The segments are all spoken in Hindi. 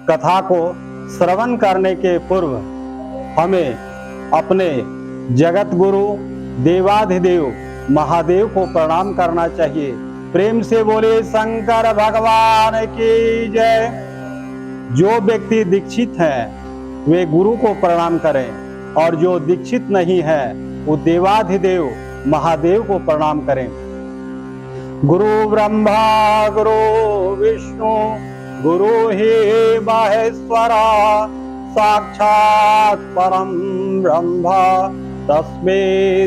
कथा को श्रवण करने के पूर्व हमें अपने जगत गुरु देवाधिदेव महादेव को प्रणाम करना चाहिए। प्रेम से बोले शंकर भगवान की जय। जो व्यक्ति दीक्षित है वे गुरु को प्रणाम करें और जो दीक्षित नहीं है वो देवाधिदेव महादेव को प्रणाम करें। गुरु ब्रह्मा गुरु विष्णु गुरु ही महेश्वरा साक्षात परम ब्रह्म तस्मै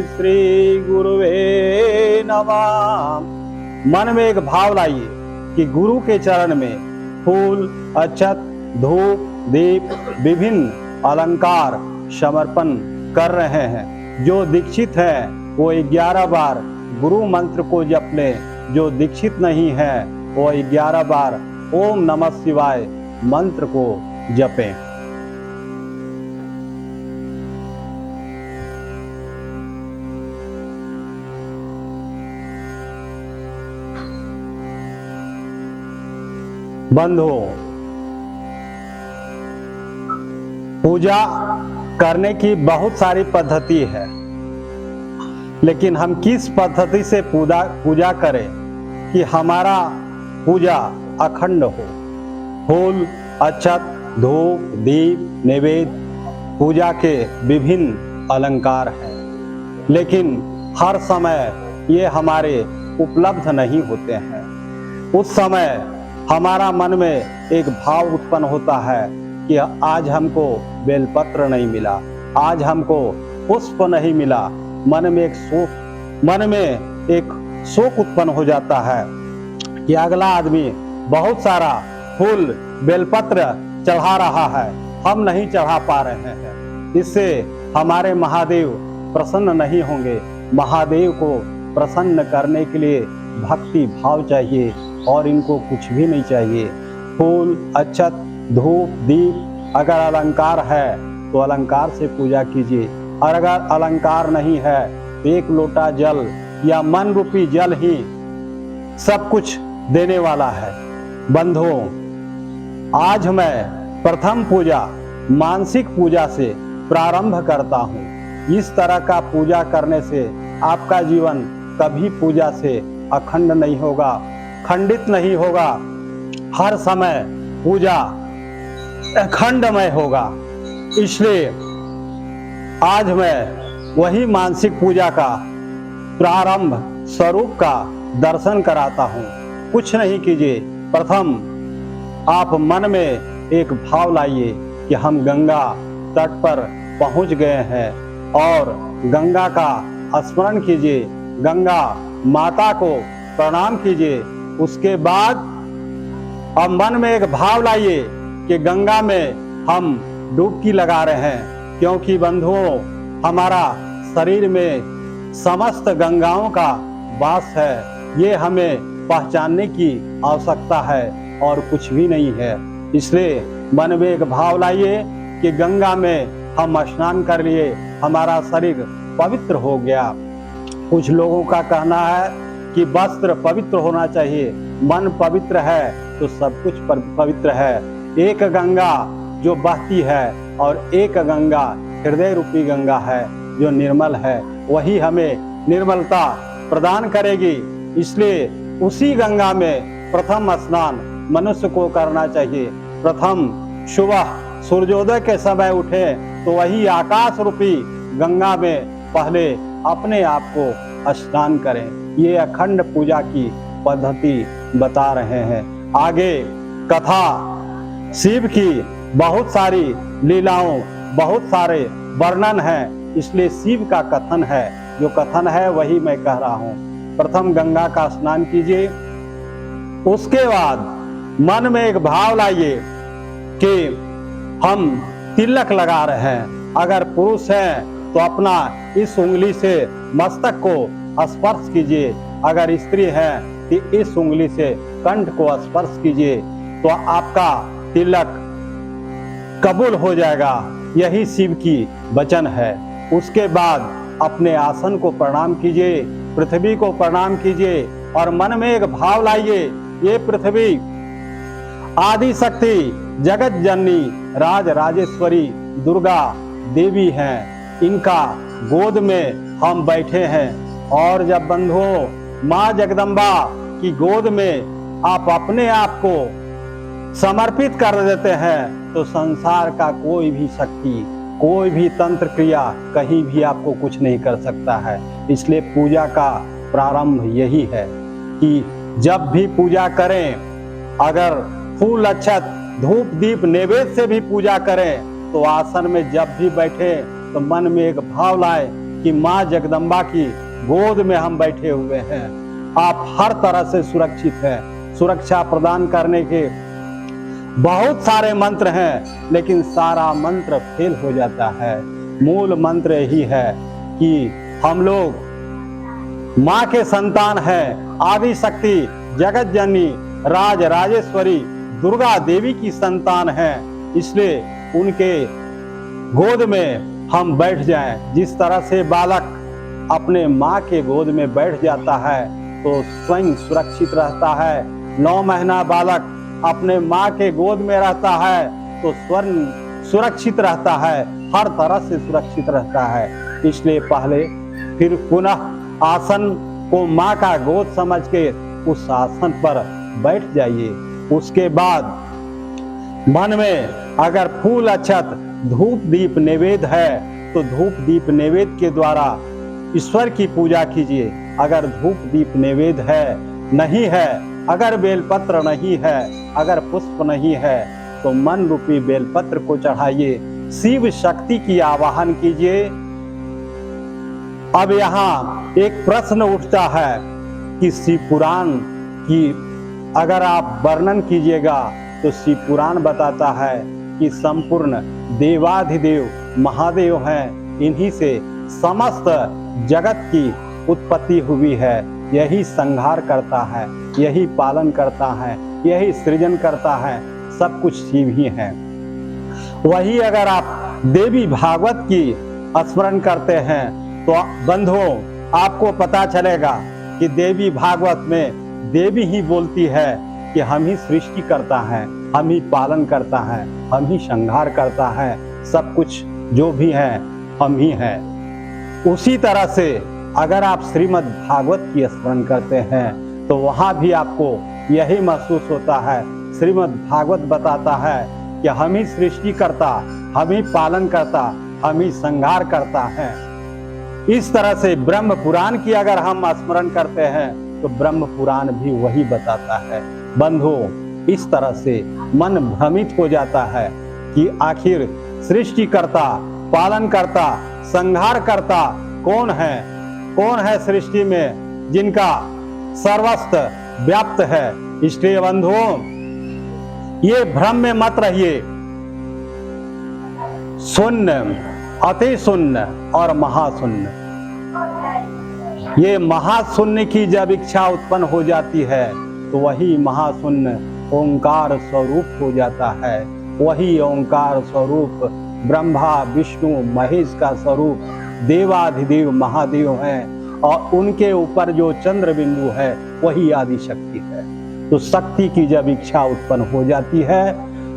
श्री गुरुवे नमः। मन में एक भाव लाइए कि गुरु के चरण में फूल, अक्षत, धूप, दीप, विभिन्न अलंकार समर्पण कर रहे हैं। जो दीक्षित है वो 11 बार गुरु मंत्र को जप ले, जो दीक्षित नहीं है वो 11 बार ओम नमः शिवाय मंत्र को जपें। बंधुओं, पूजा करने की बहुत सारी पद्धति है, लेकिन हम किस पद्धति से पूजा करें कि हमारा पूजा अखंड हो। फूल, अक्षत, धूप, दीप, नैवेद्य पूजा के विभिन्न अलंकार हैं, लेकिन हर समय ये हमारे उपलब्ध नहीं होते हैं। उस समय हमारा मन में एक भाव उत्पन्न होता है कि आज हमको बेलपत्र नहीं मिला, आज हमको पुष्प नहीं मिला। मन में एक शोक उत्पन्न हो जाता है कि अगला आदमी बहुत सारा फूल बेलपत्र चढ़ा रहा है, हम नहीं चढ़ा पा रहे हैं। इससे हमारे महादेव प्रसन्न नहीं होंगे। महादेव को प्रसन्न करने के लिए भक्ति भाव चाहिए और इनको कुछ भी नहीं चाहिए। फूल, अक्षत, धूप, दीप, अगर अलंकार है तो अलंकार से पूजा कीजिए, और अगर अलंकार नहीं है तो एक लोटा जल या मन रूपी जल ही सब कुछ देने वाला है। बंधुओं, आज मैं प्रथम पूजा मानसिक पूजा से प्रारंभ करता हूँ। इस तरह का पूजा करने से आपका जीवन कभी पूजा से अखंड नहीं होगा, खंडित नहीं होगा। हर समय पूजा अखंडमय होगा। इसलिए आज मैं वही मानसिक पूजा का प्रारंभ स्वरूप का दर्शन कराता हूँ। कुछ नहीं कीजिए, प्रथम आप मन में एक भाव लाइए कि हम गंगा तट पर पहुँच गए हैं और गंगा का स्मरण कीजिए, गंगा माता को प्रणाम कीजिए। उसके बाद अब मन में एक भाव लाइए कि गंगा में हम डुबकी लगा रहे हैं, क्योंकि बंधुओं हमारा शरीर में समस्त गंगाओं का वास है। ये हमें पहचानने की आवश्यकता है और कुछ भी नहीं है। इसलिए मन में एक भाव लाइए कि गंगा में हम स्नान कर लिए, हमारा शरीर पवित्र हो गया। कुछ लोगों का कहना है कि वस्त्र पवित्र होना चाहिए, मन पवित्र है तो सब कुछ पवित्र है। एक गंगा जो बहती है और एक गंगा हृदय रूपी गंगा है जो निर्मल है, वही हमें निर्मलता प्रदान करेगी। इसलिए उसी गंगा में प्रथम स्नान मनुष्य को करना चाहिए। प्रथम सुबह सूर्योदय के समय उठे तो वही आकाश रूपी गंगा में पहले अपने आप को स्नान करें। ये अखंड पूजा की पद्धति बता रहे हैं। आगे कथा शिव की बहुत सारी लीलाओं, बहुत सारे वर्णन हैं, इसलिए शिव का कथन है। जो कथन है वही मैं कह रहा हूँ। प्रथम गंगा का स्नान कीजिए, उसके बाद मन में एक भाव लाइए कि हम तिलक लगा रहे हैं। अगर पुरुष हैं तो अपना इस उंगली से मस्तक को स्पर्श कीजिए, अगर स्त्री है तो इस उंगली से कंठ को स्पर्श कीजिए, तो आपका तिलक कबूल हो जाएगा। यही शिव की वचन है। उसके बाद अपने आसन को प्रणाम कीजिए, पृथ्वी को प्रणाम कीजिए और मन में एक भाव लाइए, ये पृथ्वी आदि शक्ति जगत जननी राज राजेश्वरी दुर्गा देवी हैं, इनका गोद में हम बैठे हैं। और जब बंधुओं माँ जगदम्बा की गोद में आप अपने आप को समर्पित कर देते हैं तो संसार का कोई भी शक्ति, कोई भी तंत्र क्रिया कहीं भी आपको कुछ नहीं कर सकता है। इसलिए पूजा का प्रारंभ यही है कि जब भी पूजा करें, अगर फूल अक्षत धूप दीप नैवेद्य से भी पूजा करें तो आसन में जब भी बैठे तो मन में एक भाव लाए कि माँ जगदम्बा की गोद में हम बैठे हुए हैं। आप हर तरह से सुरक्षित हैं। सुरक्षा प्रदान करने के बहुत सारे मंत्र हैं, लेकिन सारा मंत्र फेल हो जाता है। मूल मंत्र यही है कि हम लोग माँ के संतान हैं, आदि शक्ति जगत जननी राज राजेश्वरी दुर्गा देवी की संतान हैं। इसलिए उनके गोद में हम बैठ जाएं। जिस तरह से बालक अपने माँ के गोद में बैठ जाता है तो स्वयं सुरक्षित रहता है। 9 महीना बालक अपने माँ के गोद में रहता है तो स्वयं सुरक्षित रहता है, हर तरह से सुरक्षित रहता है। इसलिए पहले फिर पुनः आसन को माँ का गोद समझ के उस आसन पर बैठ जाइए। उसके बाद मन में अगर फूल अक्षत धूप दीप नैवेद्य है तो धूप दीप नैवेद्य के द्वारा ईश्वर की पूजा कीजिए। अगर धूप दीप नैवेद्य है नहीं है, अगर बेलपत्र नहीं है, अगर पुष्प नहीं है तो मन रूपी बेलपत्र को चढ़ाइए, शिव शक्ति की आवाहन कीजिए। अब यहाँ एक प्रश्न उठता है कि शिव पुराण की अगर आप वर्णन कीजिएगा तो शिव पुराण बताता है कि संपूर्ण देवाधिदेव महादेव हैं, इन्हीं से समस्त जगत की उत्पत्ति हुई है। यही संहार करता है, यही पालन करता है, यही सृजन करता है, सब कुछ शिव ही है। वही अगर आप देवी भागवत की स्मरण करते हैं तो बंधुओं आपको पता चलेगा कि देवी भागवत में देवी ही बोलती है कि हम ही सृष्टि करता है, हम ही पालन करता है, हम ही संहार करता है, सब कुछ जो भी है हम ही हैं। उसी तरह से अगर आप श्रीमद् भागवत की स्मरण करते हैं तो वहां भी आपको यही महसूस होता है। श्रीमद् भागवत बताता है कि हम ही सृष्टि करता, हम ही पालन करता, हम ही संहार करता है। इस तरह से ब्रह्म पुराण की अगर हम स्मरण करते हैं तो ब्रह्म पुराण भी वही बताता है। बंधुओं इस तरह से मन भ्रमित हो जाता है कि आखिर सृष्टि करता, पालन करता, संहार करता कौन है? कौन है सृष्टि में जिनका सर्वस्व व्याप्त है? इसलिए बंधुओं ये भ्रम में मत रहिए। शून्य, अति शून्य और महाशून्य, ये महाशून्य की जब इच्छा उत्पन्न हो जाती है तो वही महाशून्य ओंकार स्वरूप हो जाता है। वही ओंकार स्वरूप ब्रह्मा विष्णु महेश का स्वरूप देवाधिदेव महादेव हैं और उनके ऊपर जो चंद्र बिंदु है वही आदि शक्ति है। तो शक्ति की जब इच्छा उत्पन्न हो जाती है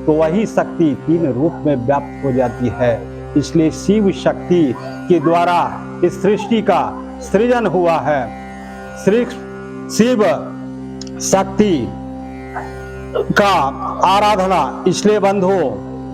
तो वही शक्ति 3 रूप में व्याप्त हो जाती है। इसलिए शिव शक्ति के द्वारा इस सृष्टि का सृजन हुआ है। शिव शक्ति का आराधना। इसलिए बंधुओं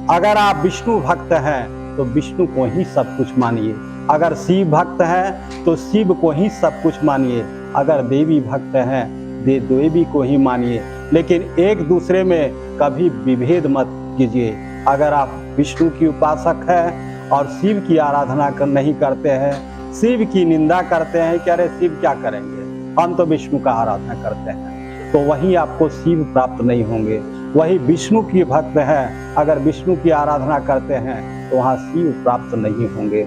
अगर आप विष्णु भक्त हैं तो विष्णु को ही सब कुछ मानिए, अगर शिव भक्त हैं तो शिव को ही सब कुछ मानिए, अगर देवी भक्त हैं देवी को ही मानिए। लेकिन एक दूसरे में कभी विभेद मत कीजिए। अगर आप विष्णु की उपासक हैं और शिव की आराधना नहीं करते हैं, शिव की निंदा करते हैं कि अरे शिव क्या करेंगे, हम तो विष्णु का आराधना करते हैं, तो वही आपको शिव प्राप्त नहीं होंगे। वही विष्णु की भक्त हैं, अगर विष्णु की आराधना करते हैं तो वहाँ शिव प्राप्त नहीं होंगे।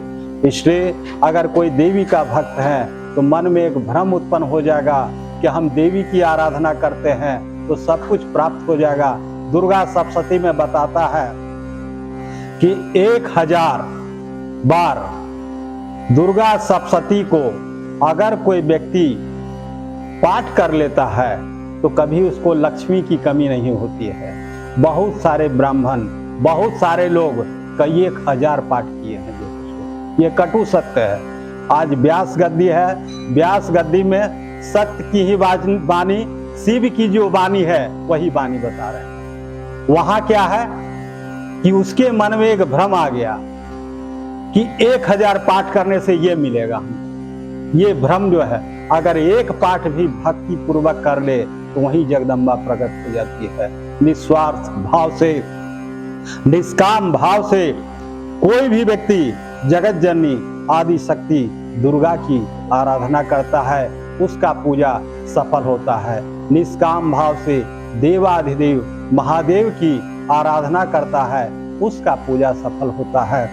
इसलिए अगर कोई देवी का भक्त है तो मन में एक भ्रम उत्पन्न हो जाएगा कि हम देवी की आराधना करते हैं तो सब कुछ प्राप्त हो जाएगा। दुर्गा सप्तशती में बताता है कि 1000 बार दुर्गा सप्तशती को अगर कोई व्यक्ति पाठ कर लेता है तो कभी उसको लक्ष्मी की कमी नहीं होती है। बहुत सारे ब्राह्मण, बहुत सारे लोग कई 1000 पाठ किए हैं। ये कटु सत्य है। आज व्यास गद्दी है, व्यास गद्दी में सत्य की ही वाणी, शिव की जो वाणी है वही वाणी बता रहे हैं। वहां क्या है कि उसके मन में एक भ्रम आ गया कि 1000 पाठ करने से ये मिलेगा। ये भ्रम जो है, अगर एक पाठ भी भक्ति पूर्वक कर ले तो वही जगदम्बा प्रकट हो जाती है। निस्वार्थ भाव से, निष्काम भाव से कोई भी व्यक्ति जगत जननी आदि शक्ति दुर्गा की आराधना करता है, उसका पूजा सफल होता है। निष्काम भाव से देवाधिदेव महादेव की आराधना करता है, उसका पूजा सफल होता है।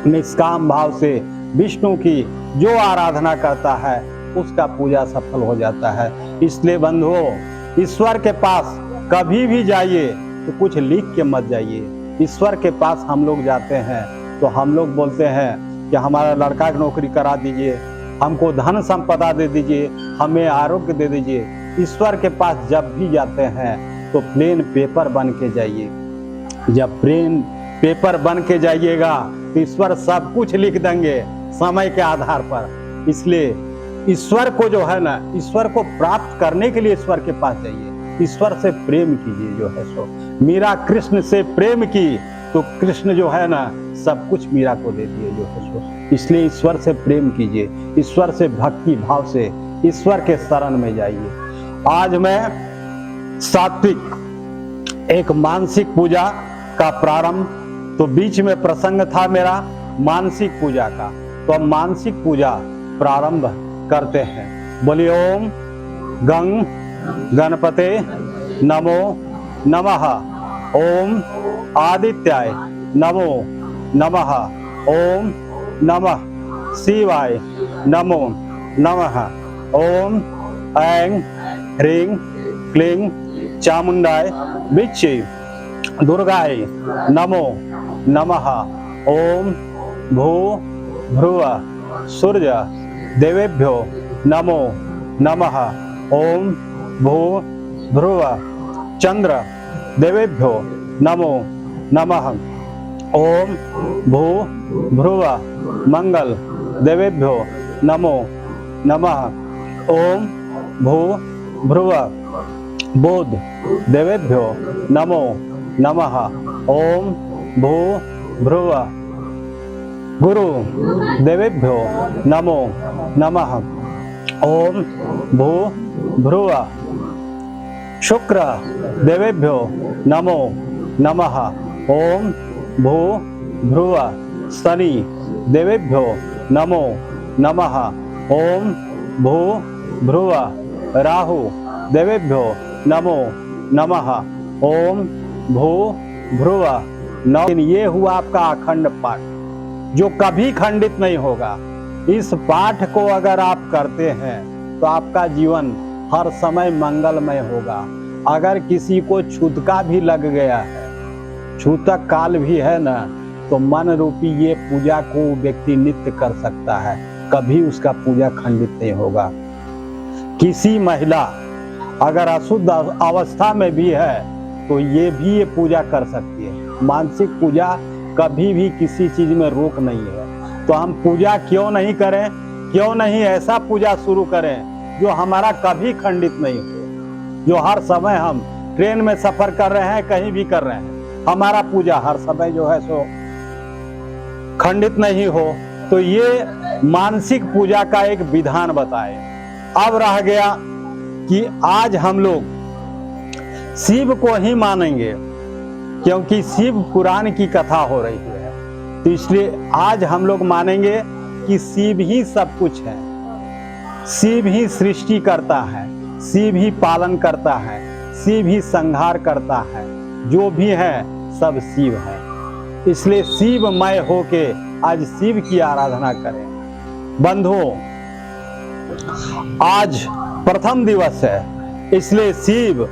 निष्काम भाव से विष्णु की जो आराधना करता है उसका पूजा सफल हो जाता है। इसलिए बंधुओं, ईश्वर के पास कभी भी जाइए तो कुछ लिख के मत जाइए। ईश्वर के पास हम लोग जाते हैं तो हम लोग बोलते हैं कि हमारा लड़का की नौकरी करा दीजिए, हमको धन संपदा दे दीजिए, हमें आरोग्य दे दीजिए। ईश्वर के पास जब भी जाते हैं तो प्लेन पेपर बन के जाइए। जब प्लेन पेपर बन के जाइएगा तो ईश्वर सब कुछ लिख देंगे समय के आधार पर। इसलिए ईश्वर को जो है ना, ईश्वर को प्राप्त करने के लिए ईश्वर के पास जाइए। ईश्वर से प्रेम कीजिए। जो है सो मीरा कृष्ण से प्रेम की तो कृष्ण जो है ना सब कुछ मीरा को दे दिए। जो है सो इसलिए ईश्वर से प्रेम कीजिए, ईश्वर से भक्ति भाव से ईश्वर के शरण में जाइए। आज मैं सात्विक एक मानसिक पूजा का प्रारंभ, तो बीच में प्रसंग था मेरा मानसिक पूजा का, तो अब मानसिक पूजा प्रारंभ करते हैं। बोलिए ओम गंग गणपते नमो नमः, ओम आदित्याय नमो नमः, ओम नमः शिवाय नमो नमः, ओम ऐं ह्रीं क्लीं चामुंडाय विच्चे दुर्गाय नमो नमः, ओम भू भ्रुव सूर्य देवेभ्यो नमो नमः, ओम भू भ्रुव चंद्र देवेभ्यो नमो नमः, ओम भू भ्रुव मंगल देवेभ्यो नमो नमः, ओम भू भ्रुव बुध देवेभ्यो नमो नमः, ओम भू भ्रुव गुरु देवेभ्यो नमो नमः, ओम भू भ्रुव शुक्र देवेभ्यो नमो नमः, ओम भू भ्रुव शनि देवेभ्यो नमो नमः, ओम भू भ्रुव राहु देवेभ्यो नमो नमः, ओम भू भ्रुव नौ। ये हुआ आपका अखंड पाठ जो कभी खंडित नहीं होगा। इस पाठ को अगर आप करते हैं तो आपका जीवन हर समय मंगलमय होगा। अगर किसी को छूतका भी लग गया है, छूतक काल भी है ना, तो मन रूपी ये पूजा को व्यक्ति नित्य कर सकता है, कभी उसका पूजा खंडित नहीं होगा। किसी महिला अगर अशुद्ध अवस्था में भी है तो ये पूजा कर सकती है। मानसिक पूजा कभी भी किसी चीज में रोक नहीं है। तो हम पूजा क्यों नहीं करें, क्यों नहीं ऐसा पूजा शुरू करें जो हमारा कभी खंडित नहीं हो, जो हर समय हम ट्रेन में सफर कर रहे हैं, कहीं भी कर रहे हैं, हमारा पूजा हर समय जो है सो खंडित नहीं हो। तो ये मानसिक पूजा का एक विधान बताए। अब रह गया कि आज हम लोग शिव को ही मानेंगे क्योंकि शिव पुराण की कथा हो रही है, तो इसलिए आज हम लोग मानेंगे कि शिव ही सब कुछ है, शिव ही सृष्टि करता है, शिव ही पालन करता है, शिव ही संहार करता है, जो भी है सब शिव है। इसलिए शिवमय होके आज शिव की आराधना करें। बंधुओं, आज प्रथम दिवस है, इसलिए शिव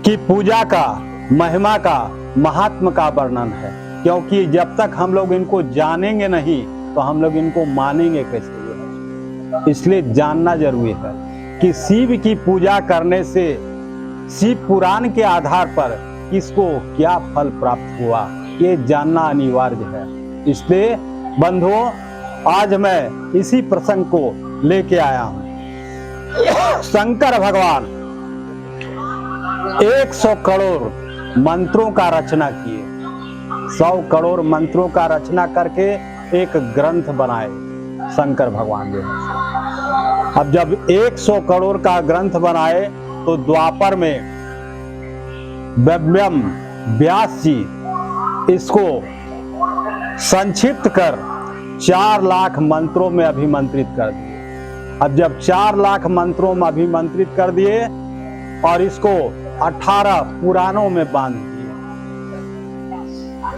की पूजा का, महिमा का, महात्म का वर्णन है। क्योंकि जब तक हम लोग इनको जानेंगे नहीं तो हम लोग इनको मानेंगे कैसे। इसलिए जानना जरूरी है कि शिव की पूजा करने से शिव पुराण के आधार पर किसको क्या फल प्राप्त हुआ, ये जानना अनिवार्य है। इसलिए बंधुओं, आज मैं इसी प्रसंग को लेके आया हूं। शंकर भगवान 100 करोड़ मंत्रों का रचना किए, 100 करोड़ मंत्रों का रचना करके एक ग्रंथ बनाए शंकर भगवान जो है। अब जब 100 करोड़ का ग्रंथ बनाए तो द्वापर में वेदव्यास व्यास जी इसको संक्षिप्त कर 4 लाख मंत्रों में अभिमंत्रित कर दिए। अब जब 4 लाख मंत्रों में अभिमंत्रित कर दिए और इसको 18 पुराणों में बांध दिए।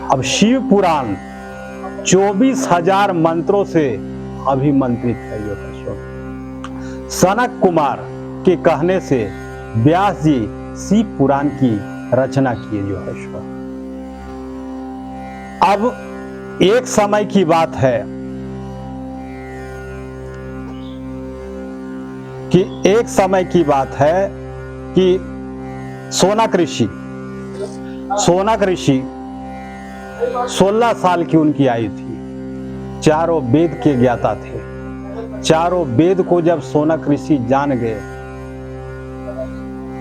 अब शिव पुराण 24,000 मंत्रों से अभिमंत्रित है। सनक कुमार के कहने से व्यास जी शिव पुराण की रचना किए जो है। अब एक समय की बात है कि सोनक ऋषि 16 साल की उनकी आयु थी। चारों वेद के ज्ञाता थे। चारों वेद को जब सोनक ऋषि जान गए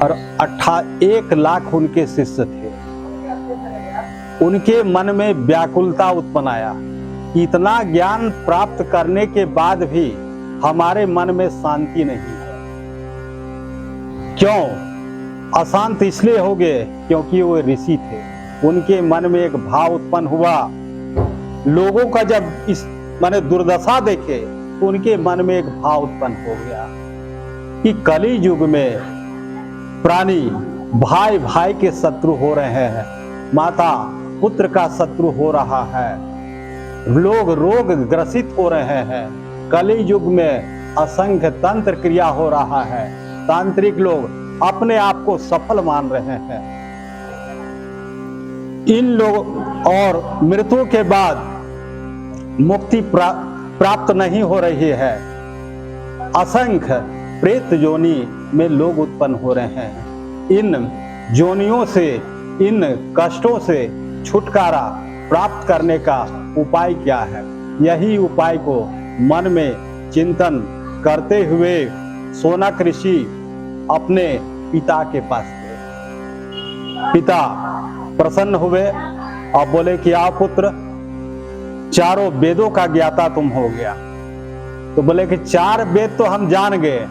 और 1 लाख उनके शिष्य थे, उनके मन में व्याकुलता उत्पन्न आया। इतना ज्ञान प्राप्त करने के बाद भी हमारे मन में शांति नहीं है। क्यों अशांत इसलिए हो गए? क्योंकि वो ऋषि थे। उनके मन में एक भाव उत्पन्न हुआ। लोगों का जब इस माने दुर्दशा देखे तो उनके मन में एक भाव उत्पन्न हो गया कि कली युग में प्राणी भाई भाई के शत्रु हो रहे हैं, माता पुत्र का शत्रु हो रहा है, लोग रोग ग्रसित हो रहे हैं। कली युग में असंख्य तंत्र क्रिया हो रहा है। तांत्रिक लोग अपने आप को सफल मान रहे हैं। इन लोग और मृत्यु के बाद मुक्ति प्राप्त नहीं हो रही है। असंख्य प्रेत योनि में लोग उत्पन्न हो रहे हैं। इन योनियों से, इन कष्टों से छुटकारा प्राप्त करने का उपाय क्या है? यही उपाय को मन में चिंतन करते हुए सोनक ऋषि अपने पिता के पास गए। पिता प्रसन्न हुए और बोले कि आओ पुत्र, चारों वेदों का ज्ञाता तुम हो गया। तो बोले कि 4 वेद तो हम जान गए,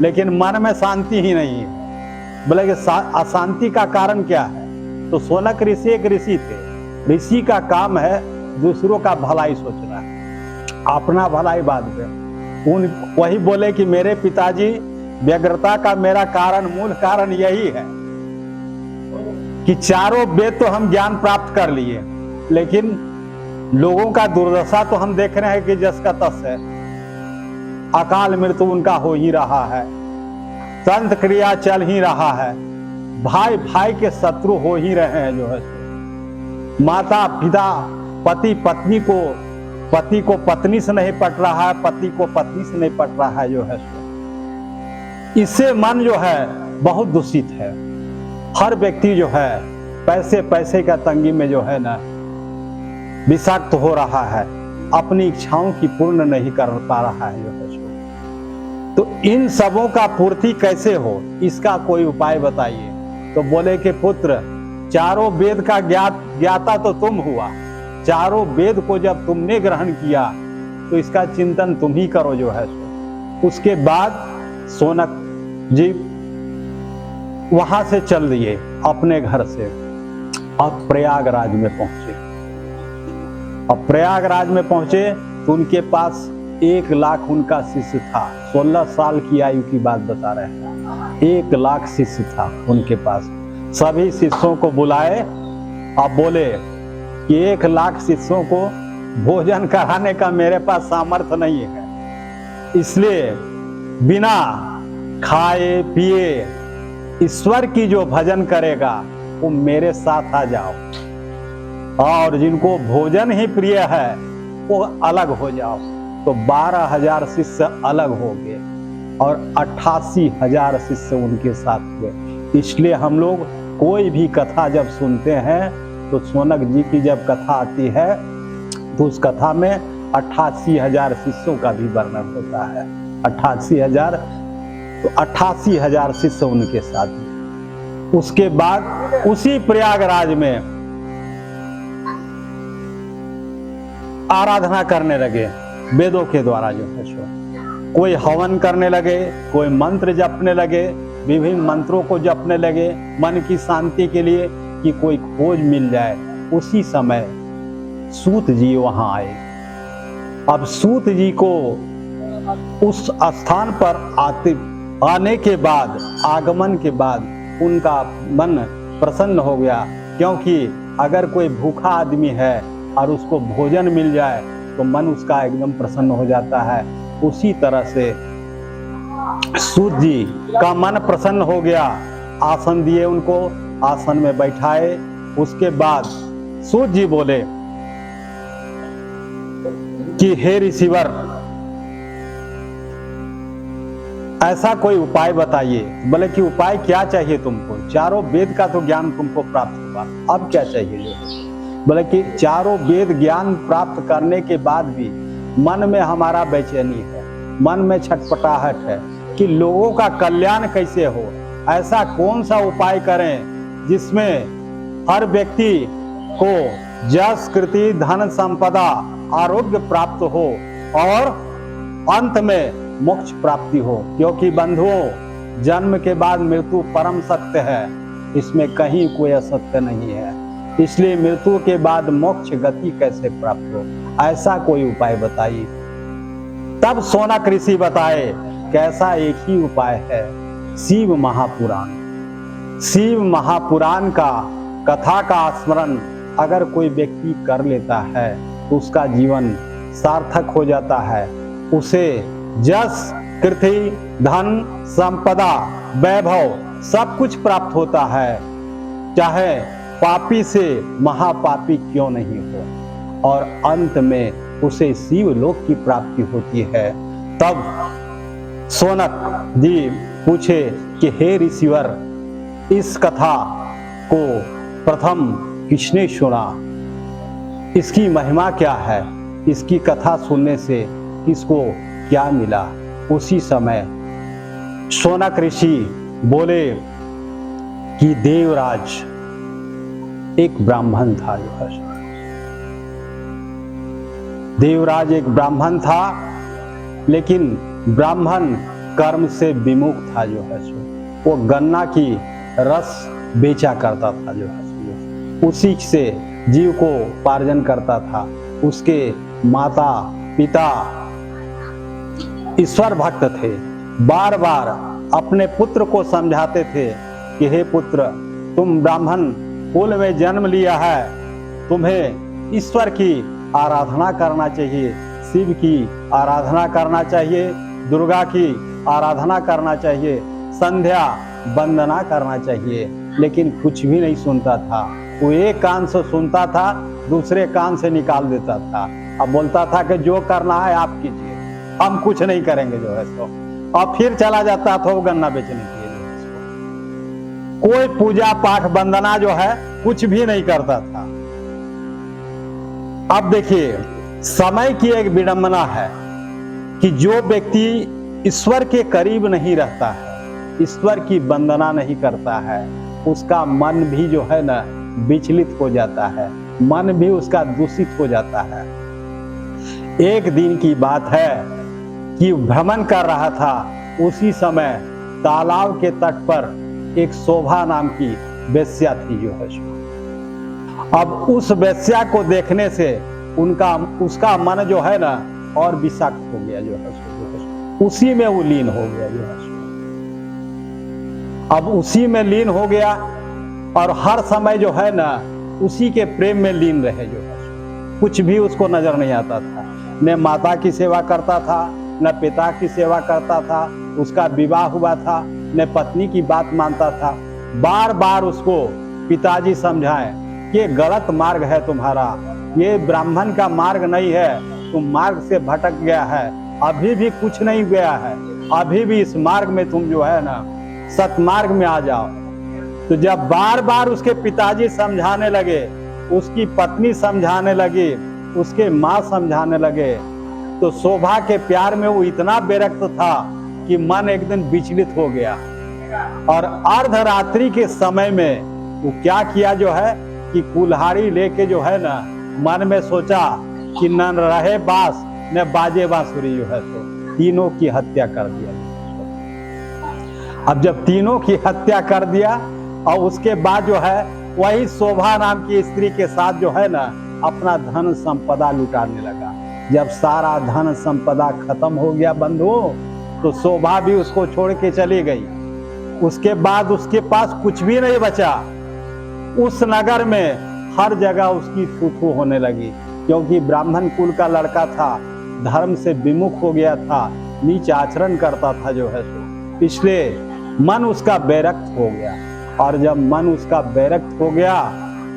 लेकिन मन में शांति ही नहीं है। बोले कि अशांति का कारण क्या है? तो सोनक ऋषि एक ऋषि थे। ऋषि का काम है दूसरों का भलाई सोचना, अपना भलाई बाद में। वही बोले कि मेरे पिताजी, व्यग्रता का मेरा कारण, मूल कारण यही है कि चारों वेद तो हम ज्ञान प्राप्त कर लिए, लेकिन लोगों का दुर्दशा तो हम देख रहे हैं कि जस का तस है। अकाल मृत्यु उनका हो ही रहा है, तंत्र क्रिया चल ही रहा है, भाई भाई के शत्रु हो ही रहे हैं जो है। माता पिता, पति को पत्नी से नहीं पट रहा है, पति को पत्नी से नहीं पट रहा है जो है। इससे मन जो है बहुत दूषित है। हर व्यक्ति जो है पैसे का तंगी में जो है ना विषाक्त हो रहा है, अपनी इच्छाओं की पूर्ण नहीं कर पा रहा है जो है। तो इन सबों का पूर्ति कैसे हो, इसका कोई उपाय बताइए। तो बोले कि पुत्र, चारों वेद का ज्ञाता तो तुम हुआ। चारों वेद को जब तुमने ग्रहण किया तो इसका चिंतन तुम ही करो जो है। उसके बाद सोनक जी वहां से चल दिए अपने घर से। अब प्रयागराज में पहुंचे। अब प्रयागराज में पहुंचे तो उनके पास 1 लाख उनका शिष्य था। 16 साल की आयु की बात बता रहे हैं। 1 लाख शिष्य था उनके पास। सभी शिष्यों को बुलाए और बोले कि 1 लाख शिष्यों को भोजन कराने का मेरे पास सामर्थ्य नहीं है, इसलिए बिना खाए पिए ईश्वर की जो भजन करेगा वो मेरे साथ आ जाओ, और जिनको भोजन ही प्रिय है वो अलग हो जाओ। तो 12,000 शिष्य अलग हो गए और 88,000 शिष्य उनके साथ हुए। इसलिए हम लोग कोई भी कथा जब सुनते हैं तो शौनक जी की जब कथा आती है तो उस कथा में 88,000 शिष्यों का भी वर्णन होता है। 88,000, तो 88,000 शिष्य उनके साथ। उसके बाद उसी प्रयागराज में आराधना करने लगे वेदों के द्वारा जो है सो। कोई हवन करने लगे, कोई मंत्र जपने लगे, विभिन्न मंत्रों को जपने लगे मन की शांति के लिए कि कोई खोज मिल जाए। उसी समय सूत जी वहां आए। अब सूत जी को उस स्थान पर आने के बाद, आगमन के बाद उनका मन प्रसन्न हो गया, क्योंकि अगर कोई भूखा आदमी है और उसको भोजन मिल जाए तो मन उसका एकदम प्रसन्न हो जाता है। उसी तरह से सूत जी का मन प्रसन्न हो गया। आसन दिए उनको, आसन में बैठाए। उसके बाद सूत जी बोले कि हे ऋषिवर, ऐसा कोई उपाय बताइए। बोले कि उपाय क्या चाहिए तुमको? चारों वेद का तो ज्ञान तुमको प्राप्त हुआ, अब क्या चाहिए? बोले कि चारों वेद ज्ञान प्राप्त करने के बाद भी मन में हमारा बेचैनी है, मन में छटपटाहट है कि लोगों का कल्याण कैसे हो। ऐसा कौन सा उपाय करें जिसमें हर व्यक्ति को यश, कीर्ति, धन, संपदा, आरोग्य प्राप्त हो और अंत में मोक्ष प्राप्ति हो। क्योंकि बंधुओं, जन्म के बाद मृत्यु परम सत्य है, इसमें कहीं कोई असत्य नहीं है। इसलिए मृत्यु के बाद मोक्ष गति कैसे प्राप्त हो, ऐसा कोई उपाय बताइए। तब शौनक ऋषि बताए कैसा एक ही उपाय है, शिव महापुराण। शिव महापुराण का कथा का स्मरण अगर कोई व्यक्ति कर लेता है तो उसका जीवन सार्थक हो जाता है। उसे यश, कीर्ति, धन, संपदा, वैभव सब कुछ प्राप्त होता है, चाहे पापी से महापापी क्यों नहीं हो, और अंत में उसे शिव लोक की प्राप्ति होती है। तब शौनक जी पूछे कि हे ऋषिवर, इस कथा को प्रथम किसने सुना? इसकी महिमा क्या है? इसकी कथा सुनने से किसको क्या मिला? उसी समय शौनक ऋषि बोले कि देवराज एक ब्राह्मण था। देवराज एक ब्राह्मण था, लेकिन ब्राह्मण कर्म से विमुख था जो है सो। वो गन्ना की रस बेचा करता था जो है सो, उसी से जीव को उपार्जन करता था। उसके माता पिता ईश्वर भक्त थे, बार बार अपने पुत्र को समझाते थे कि हे पुत्र, तुम ब्राह्मण कुल में जन्म लिया है, तुम्हें ईश्वर की आराधना करना चाहिए, शिव की आराधना करना चाहिए, दुर्गा की आराधना करना चाहिए, संध्या वंदना करना चाहिए। लेकिन कुछ भी नहीं सुनता था। वो एक कान से सुनता था, दूसरे कान से निकाल देता था। अब बोलता था कि जो करना है आप कीजिए, हम कुछ नहीं करेंगे जो है सो। और फिर चला जाता था वो गन्ना बेचने के लिए। कोई पूजा पाठ वंदना जो है कुछ भी नहीं करता था। अब देखिए, समय की एक विडंबना है कि जो व्यक्ति ईश्वर के करीब नहीं रहता है, ईश्वर की वंदना नहीं करता है, उसका मन भी जो है ना विचलित हो जाता है, मन भी उसका दूषित हो जाता है। एक दिन की बात है कि भ्रमण कर रहा था, उसी समय तालाब के तट पर एक शोभा नाम की वेश्या थी जो है। अब उस वेश्या को देखने से उसका मन जो है ना और विषाक्त हो गया जो है, उसी में वो लीन हो गया जो है। अब उसी में लीन हो गया और हर समय जो है ना उसी के प्रेम में लीन रहे जो है। कुछ भी उसको नजर नहीं आता था, न माता की सेवा करता था, न पिता की सेवा करता था, उसका विवाह हुआ था, न पत्नी की बात मानता था। बार बार उसको पिताजी समझाएं कि ये गलत मार्ग है तुम्हारा, ये ब्राह्मण का मार्ग नहीं है, तुम मार्ग से भटक गया है, अभी भी कुछ नहीं गया है, अभी भी इस मार्ग में तुम जो है ना सतमार्ग में आ जाओ। तो जब बार बार उसके पिताजी समझाने लगे, उसकी पत्नी समझाने लगी, उसके माँ समझाने लगे, तो शोभा के प्यार में वो इतना विरक्त था कि मन एक दिन विचलित हो गया। और अर्धरात्रि के समय में वो क्या किया जो है कि कुल्हाड़ी लेके जो है ना, मन में सोचा कि न रहे बांस न बाजे बांसुरी, जो है तो तीनों की हत्या कर दिया। अब जब तीनों की हत्या कर दिया और उसके बाद जो है वही शोभा नाम की स्त्री के साथ जो है ना अपना धन संपदा लुटाने लगा। जब सारा धन संपदा खत्म हो गया बंधुओं, तो शोभा भी उसको छोड़ के चली गई। उसके बाद उसके पास कुछ भी नहीं बचा। उस नगर में हर जगह उसकी थू-थू होने लगी, क्योंकि ब्राह्मण कुल का लड़का था, धर्म से विमुख हो गया था, नीच आचरण करता था जो है सो, इसलिए मन उसका बैरक्त हो गया। और जब मन उसका बैरक्त हो गया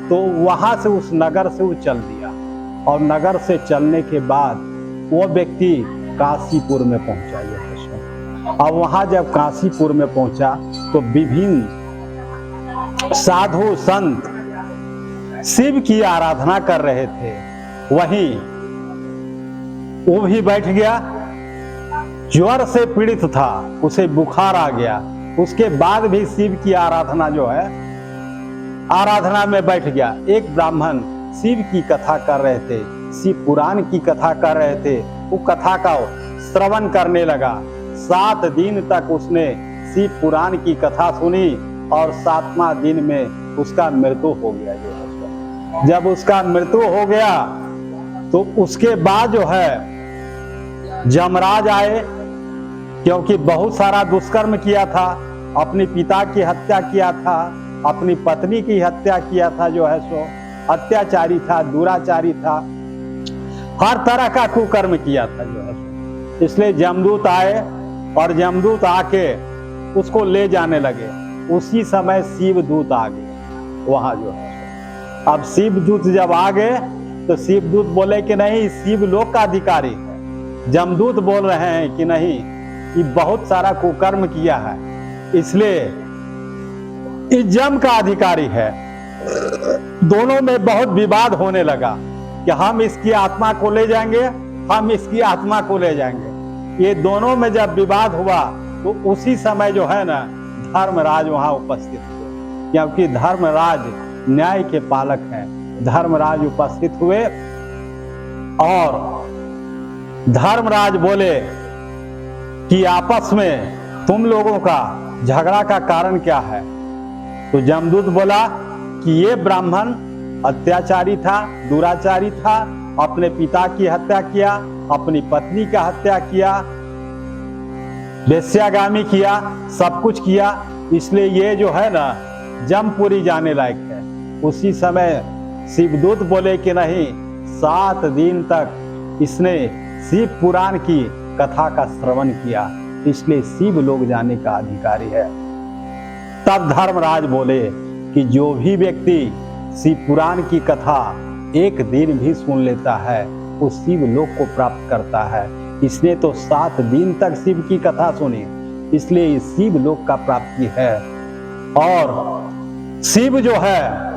तो वहां से उस नगर से वो चल दिया। और नगर से चलने के बाद वो व्यक्ति काशीपुर में पहुंचा। जो है सो, और वहां जब काशीपुर में पहुंचा तो विभिन्न साधु संत शिव की आराधना कर रहे थे। वहीं वो भी बैठ गया, ज्वर से पीड़ित था, उसे बुखार आ गया। उसके बाद भी शिव की आराधना जो है, आराधना में बैठ गया। एक ब्राह्मण शिव की कथा कर रहे थे, शिव पुराण की कथा कर रहे थे। वो कथा का श्रवण करने लगा। 7 दिन तक उसने शिव पुराण की कथा सुनी और 7वां दिन में उसका मृत्यु हो गया। जो है जब उसका मृत्यु हो गया तो उसके बाद जो है यमराज आए, क्योंकि बहुत सारा दुष्कर्म किया था, अपने पिता की हत्या किया था, अपनी पत्नी की हत्या किया था, जो है सो अत्याचारी था, दुराचारी था, हर तरह का कुकर्म किया था जो है सो। इसलिए यमदूत आए और यमदूत आके उसको ले जाने लगे। उसी समय शिवदूत आ गए वहां जो है। अब शिवदूत जब आ गए तो शिवदूत बोले कि नहीं, शिवलोक का अधिकारी है। यमदूत बोल रहे हैं कि नहीं, ये बहुत सारा कुकर्म किया है, इसलिए इस यम का अधिकारी है। दोनों में बहुत विवाद होने लगा कि हम इसकी आत्मा को ले जाएंगे, हम इसकी आत्मा को ले जाएंगे। ये दोनों में जब विवाद हुआ तो उसी समय जो है ना धर्मराज वहां उपस्थित हुए, क्योंकि धर्मराज न्याय के पालक हैं। धर्मराज उपस्थित हुए और धर्मराज बोले कि आपस में तुम लोगों का झगड़ा का कारण क्या है। तो यमदूत बोला कि ये ब्राह्मण अत्याचारी था, दुराचारी था, अपने पिता की हत्या किया, अपनी पत्नी का हत्या किया, वेश्यागामी किया, सब कुछ किया, इसलिए ये जो है ना जमपुरी जाने लायक है। उसी समय शिवदूत बोले कि नहीं, 7 दिन तक इसने शिव पुराण की कथा का श्रवण किया, इसलिए शिव लोग जाने का अधिकारी है। तब धर्मराज बोले कि जो भी व्यक्ति शिव पुराण की कथा एक दिन भी सुन लेता है वो शिव लोक को प्राप्त करता है। इसने तो 7 दिन तक शिव की कथा सुनी, इसलिए शिव लोक का प्राप्ति है। और शिव जो है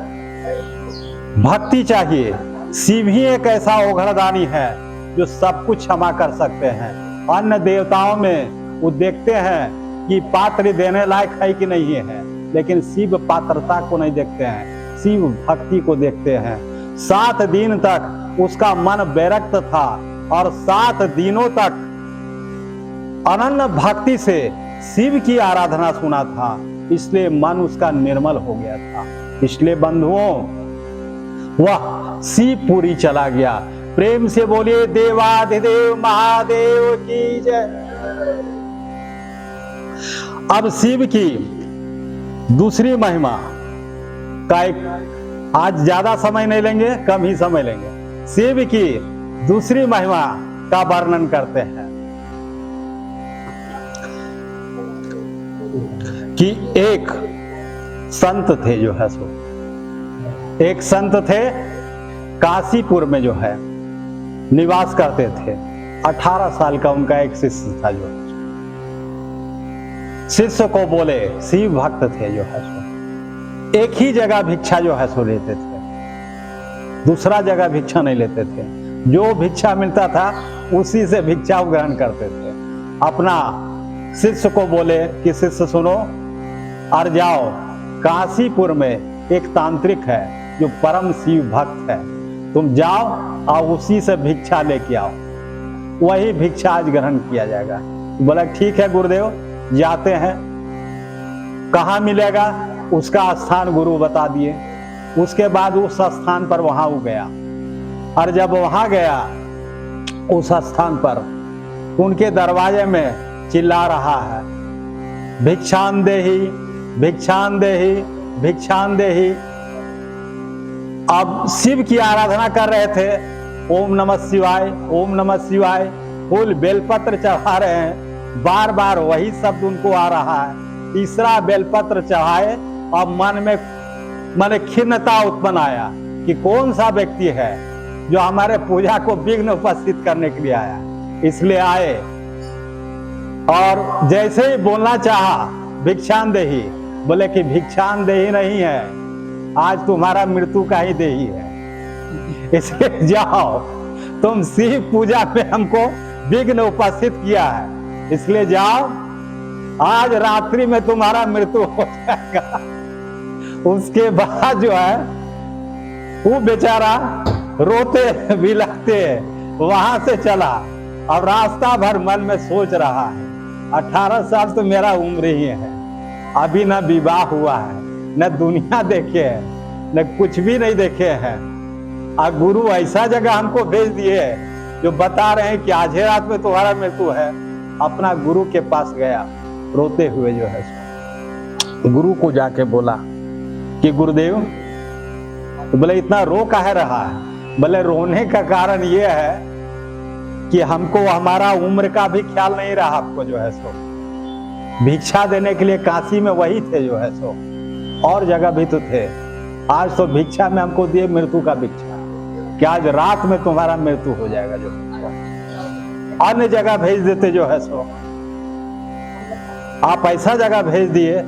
भक्ति चाहिए। शिव ही एक ऐसा ओघरदानी है जो सब कुछ क्षमा कर सकते हैं। अन्य देवताओं में वो देखते हैं कि पात्र देने लायक है कि नहीं है, लेकिन शिव पात्रता को नहीं देखते हैं, शिव भक्ति को देखते हैं। 7 दिन तक उसका मन विरक्त था और 7 दिनों तक अनन्य भक्ति से शिव की आराधना सुना था, इसलिए मन उसका निर्मल हो गया था। इसलिए बंधुओं वह शिवपुरी चला गया। प्रेम से बोलिए देवाधिदेव महादेव की जय। अब शिव की दूसरी महिमा का एक, आज ज्यादा समय नहीं लेंगे, कम ही समय लेंगे। शिव की दूसरी महिमा का वर्णन करते हैं कि एक संत थे जो है सो, एक संत थे काशीपुर में जो है निवास करते थे। 18 साल का उनका एक शिष्य था। जो शिष्य को बोले, शिव भक्त थे जो है सो, एक ही जगह भिक्षा जो है सो लेते थे, दूसरा जगह भिक्षा नहीं लेते थे। जो भिक्षा मिलता था उसी से भिक्षा ग्रहण करते थे। अपना शिष्य को बोले कि शिष्य सुनो और जाओ, काशीपुर में एक तांत्रिक है जो परम शिव भक्त है, तुम जाओ और उसी से भिक्षा लेके आओ, वही भिक्षा आज ग्रहण किया जाएगा। बोला ठीक है गुरुदेव, जाते हैं। कहाँ मिलेगा उसका स्थान गुरु बता दिए। उसके बाद उस स्थान पर वहां वो गया, और जब वहां गया उस स्थान पर उनके दरवाजे में चिल्ला रहा है, भिक्षान देहि, भिक्षान देहि, भिक्षान देहि। अब शिव की आराधना कर रहे थे, ओम नमः शिवाय, ओम नमः शिवाय, फूल बेलपत्र चढ़ा रहे हैं, बार बार वही शब्द उनको आ रहा है। तीसरा बेलपत्र चढ़ाए, अब मन में खिन्नता उत्पन्न आया कि कौन सा व्यक्ति है जो हमारे पूजा को विघ्न उपस्थित करने के लिए आया। इसलिए आए और जैसे ही बोलना चाहा भिक्षान देही, बोले कि भिक्षान देही नहीं है, आज तुम्हारा मृत्यु का ही देही है। इसलिए जाओ, तुम शिव पूजा में हमको विघ्न उपस्थित किया है, इसलिए जाओ, आज रात्रि में तुम्हारा मृत्यु हो जाएगा। उसके बाद जो है वो बेचारा रोते बिलखते वहां से चला। अब रास्ता भर मन में सोच रहा है, 18 साल तो मेरा उम्र ही है, अभी न विवाह हुआ है, न दुनिया देखे है, न कुछ भी नहीं देखे हैं, और गुरु ऐसा जगह हमको भेज दिए जो बता रहे हैं कि आज ही रात में तुम्हारा मृत्यु है। अपना गुरु के पास गया रोते हुए जो है, गुरु को जाके बोला कि गुरुदेव, तो बोले इतना रो काहे रहा है? बोले रोने का कारण ये है कि हमको हमारा उम्र का भी ख्याल नहीं रहा। आपको जो है सो भिक्षा देने के लिए काशी में वही थे जो है सो, और जगह भी तो थे। आज तो भिक्षा में हमको दिए मृत्यु का भिक्षा, कि आज रात में तुम्हारा मृत्यु हो जाएगा। जो अन्य जगह भेज देते जो है सो, आप ऐसा जगह भेज दिए,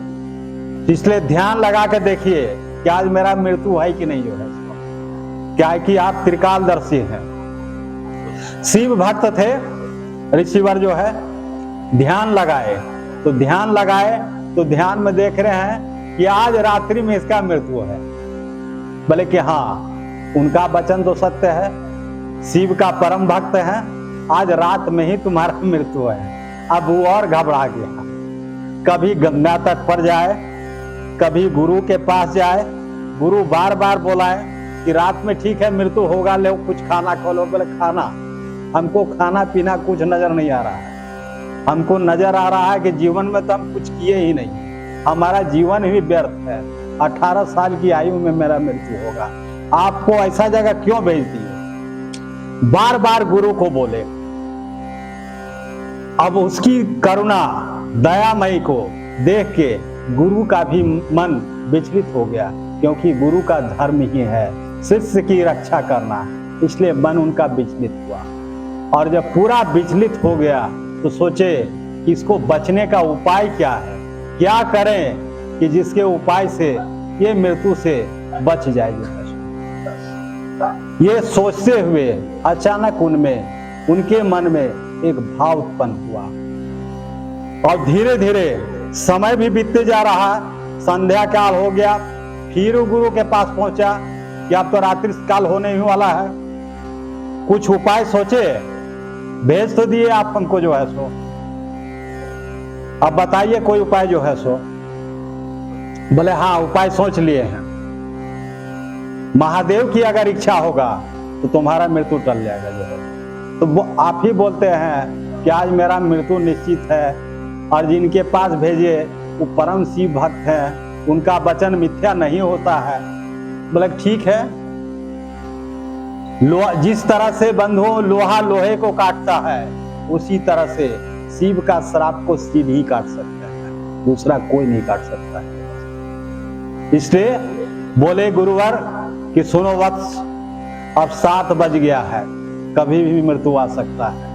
इसलिए ध्यान लगा के देखिए कि आज मेरा मृत्यु है कि नहीं जो है सो। क्या है कि आप त्रिकालदर्शी हैं, शिव भक्त थे, ऋषिवर जो है ध्यान लगाए, तो ध्यान में देख रहे हैं कि आज रात्रि में इसका मृत्यु है। बोले कि हाँ, उनका वचन तो सत्य है, शिव का परम भक्त है, आज रात में ही तुम्हारा मृत्यु है। अब वो और घबरा गया, कभी गंगा तट पर जाए, कभी गुरु के पास जाए, गुरु बार बार बोलाए कि रात में ठीक है मृत्यु होगा, ले कुछ खाना खा लो। बोले खाना, हमको खाना पीना कुछ नजर नहीं आ रहा है, हमको नजर आ रहा है कि जीवन में तो हम कुछ किए ही नहीं, हमारा जीवन ही व्यर्थ है, 18 साल की आयु में मेरा मृत्यु होगा, आपको ऐसा जगह क्यों भेज दिए? बार बार गुरु को बोले। अब उसकी करुणा दयामयी को देख के गुरु का भी मन विचलित हो गया, क्योंकि गुरु का धर्म ही है शिष्य की रक्षा करना, इसलिए मन उनका विचलित हुआ। और जब पूरा विचलित हो गया तो सोचे कि इसको बचने का उपाय क्या है, क्या करें कि जिसके उपाय से ये मृत्यु से बच जाएगी। ये सोचते हुए अचानक उनके मन में एक भाव उत्पन्न हुआ, और धीरे धीरे समय भी बीतते जा रहा, संध्या काल हो गया। फिर गुरु के पास पहुंचा कि अब तो रात्रि काल होने ही वाला है, कुछ उपाय सोचे, भेज तो दिए आप हमको जो है सो, अब बताइए कोई उपाय जो है सो। बोले हाँ, उपाय सोच लिए हैं, महादेव की अगर इच्छा होगा तो तुम्हारा मृत्यु टल जाएगा जो है। तो वो आप ही बोलते हैं कि आज मेरा मृत्यु निश्चित है, और जिनके पास भेजे वो परम शिव भक्त हैं, उनका वचन मिथ्या नहीं होता है। बोले ठीक है, जिस तरह से बंधुओं लोहा लोहे को काटता है, उसी तरह से शिव का श्राप को शिव ही काट सकता है, दूसरा कोई नहीं काट सकता है। इसलिए बोले गुरुवर कि सुनो वत्स, अब 7 बज गया है, कभी भी मृत्यु आ सकता है,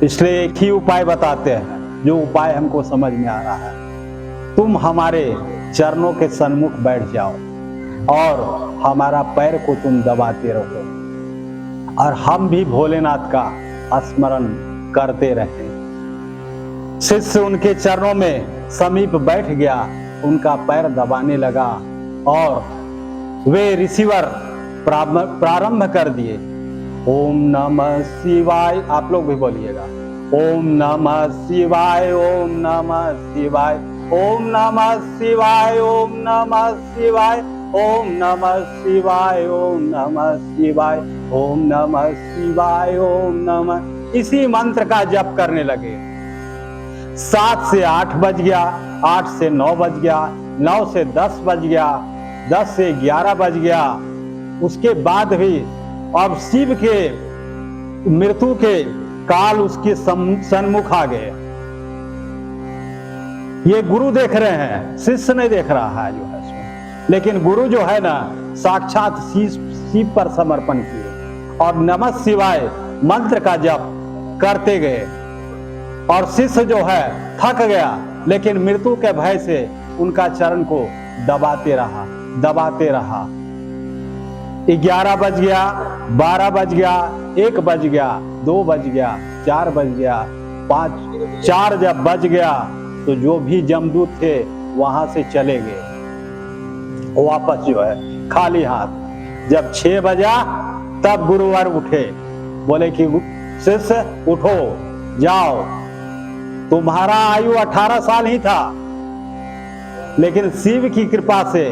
इसलिए एक ही उपाय बताते हैं, जो उपाय हमको समझ में आ रहा है। तुम हमारे चरणों के सन्मुख बैठ जाओ और हमारा पैर को तुम दबाते रहो और हम भी भोलेनाथ का स्मरण करते रहे। शिष्य उनके चरणों में समीप बैठ गया, उनका पैर दबाने लगा और वे रिसीवर प्रारंभ कर दिए। ओम नमः शिवाय, आप लोग भी बोलिएगा, ओम नमः शिवाय, ओम नमः शिवाय, ओम नमः शिवाय, ओम नमः शिवाय, ओम नमः शिवाय, ओम नमः शिवाय, ओम नमः शिवाय, ओम नमः, इसी मंत्र का जप करने लगे। 7 से 8 बज गया, 8 से 9 बज गया, 9 से 10 बज गया, 10 से 11 बज गया। उसके बाद भी अब शिव के मृत्यु के काल उसके सन्मुख आ गए। ये गुरु देख रहे हैं, शिष्य नहीं देख रहा है जो है सो। लेकिन गुरु जो है ना साक्षात शिव पर समर्पण किए और नमः शिवाय मंत्र का जप करते गए और शिष्य जो है थक गया, लेकिन मृत्यु के भय से उनका चरण को दबाते रहा। 11 बज गया, 12 बज गया, 1 बज गया, 2 बज गया, 4 बज गया, 4 जब बज गया तो जो भी जमदूत थे वहां से चले गए वापस जो है खाली हाथ। जब 6 बजा तब गुरुवर उठे, बोले कि शिष्य उठो जाओ, तुम्हारा आयु 18 साल ही था, लेकिन शिव की कृपा से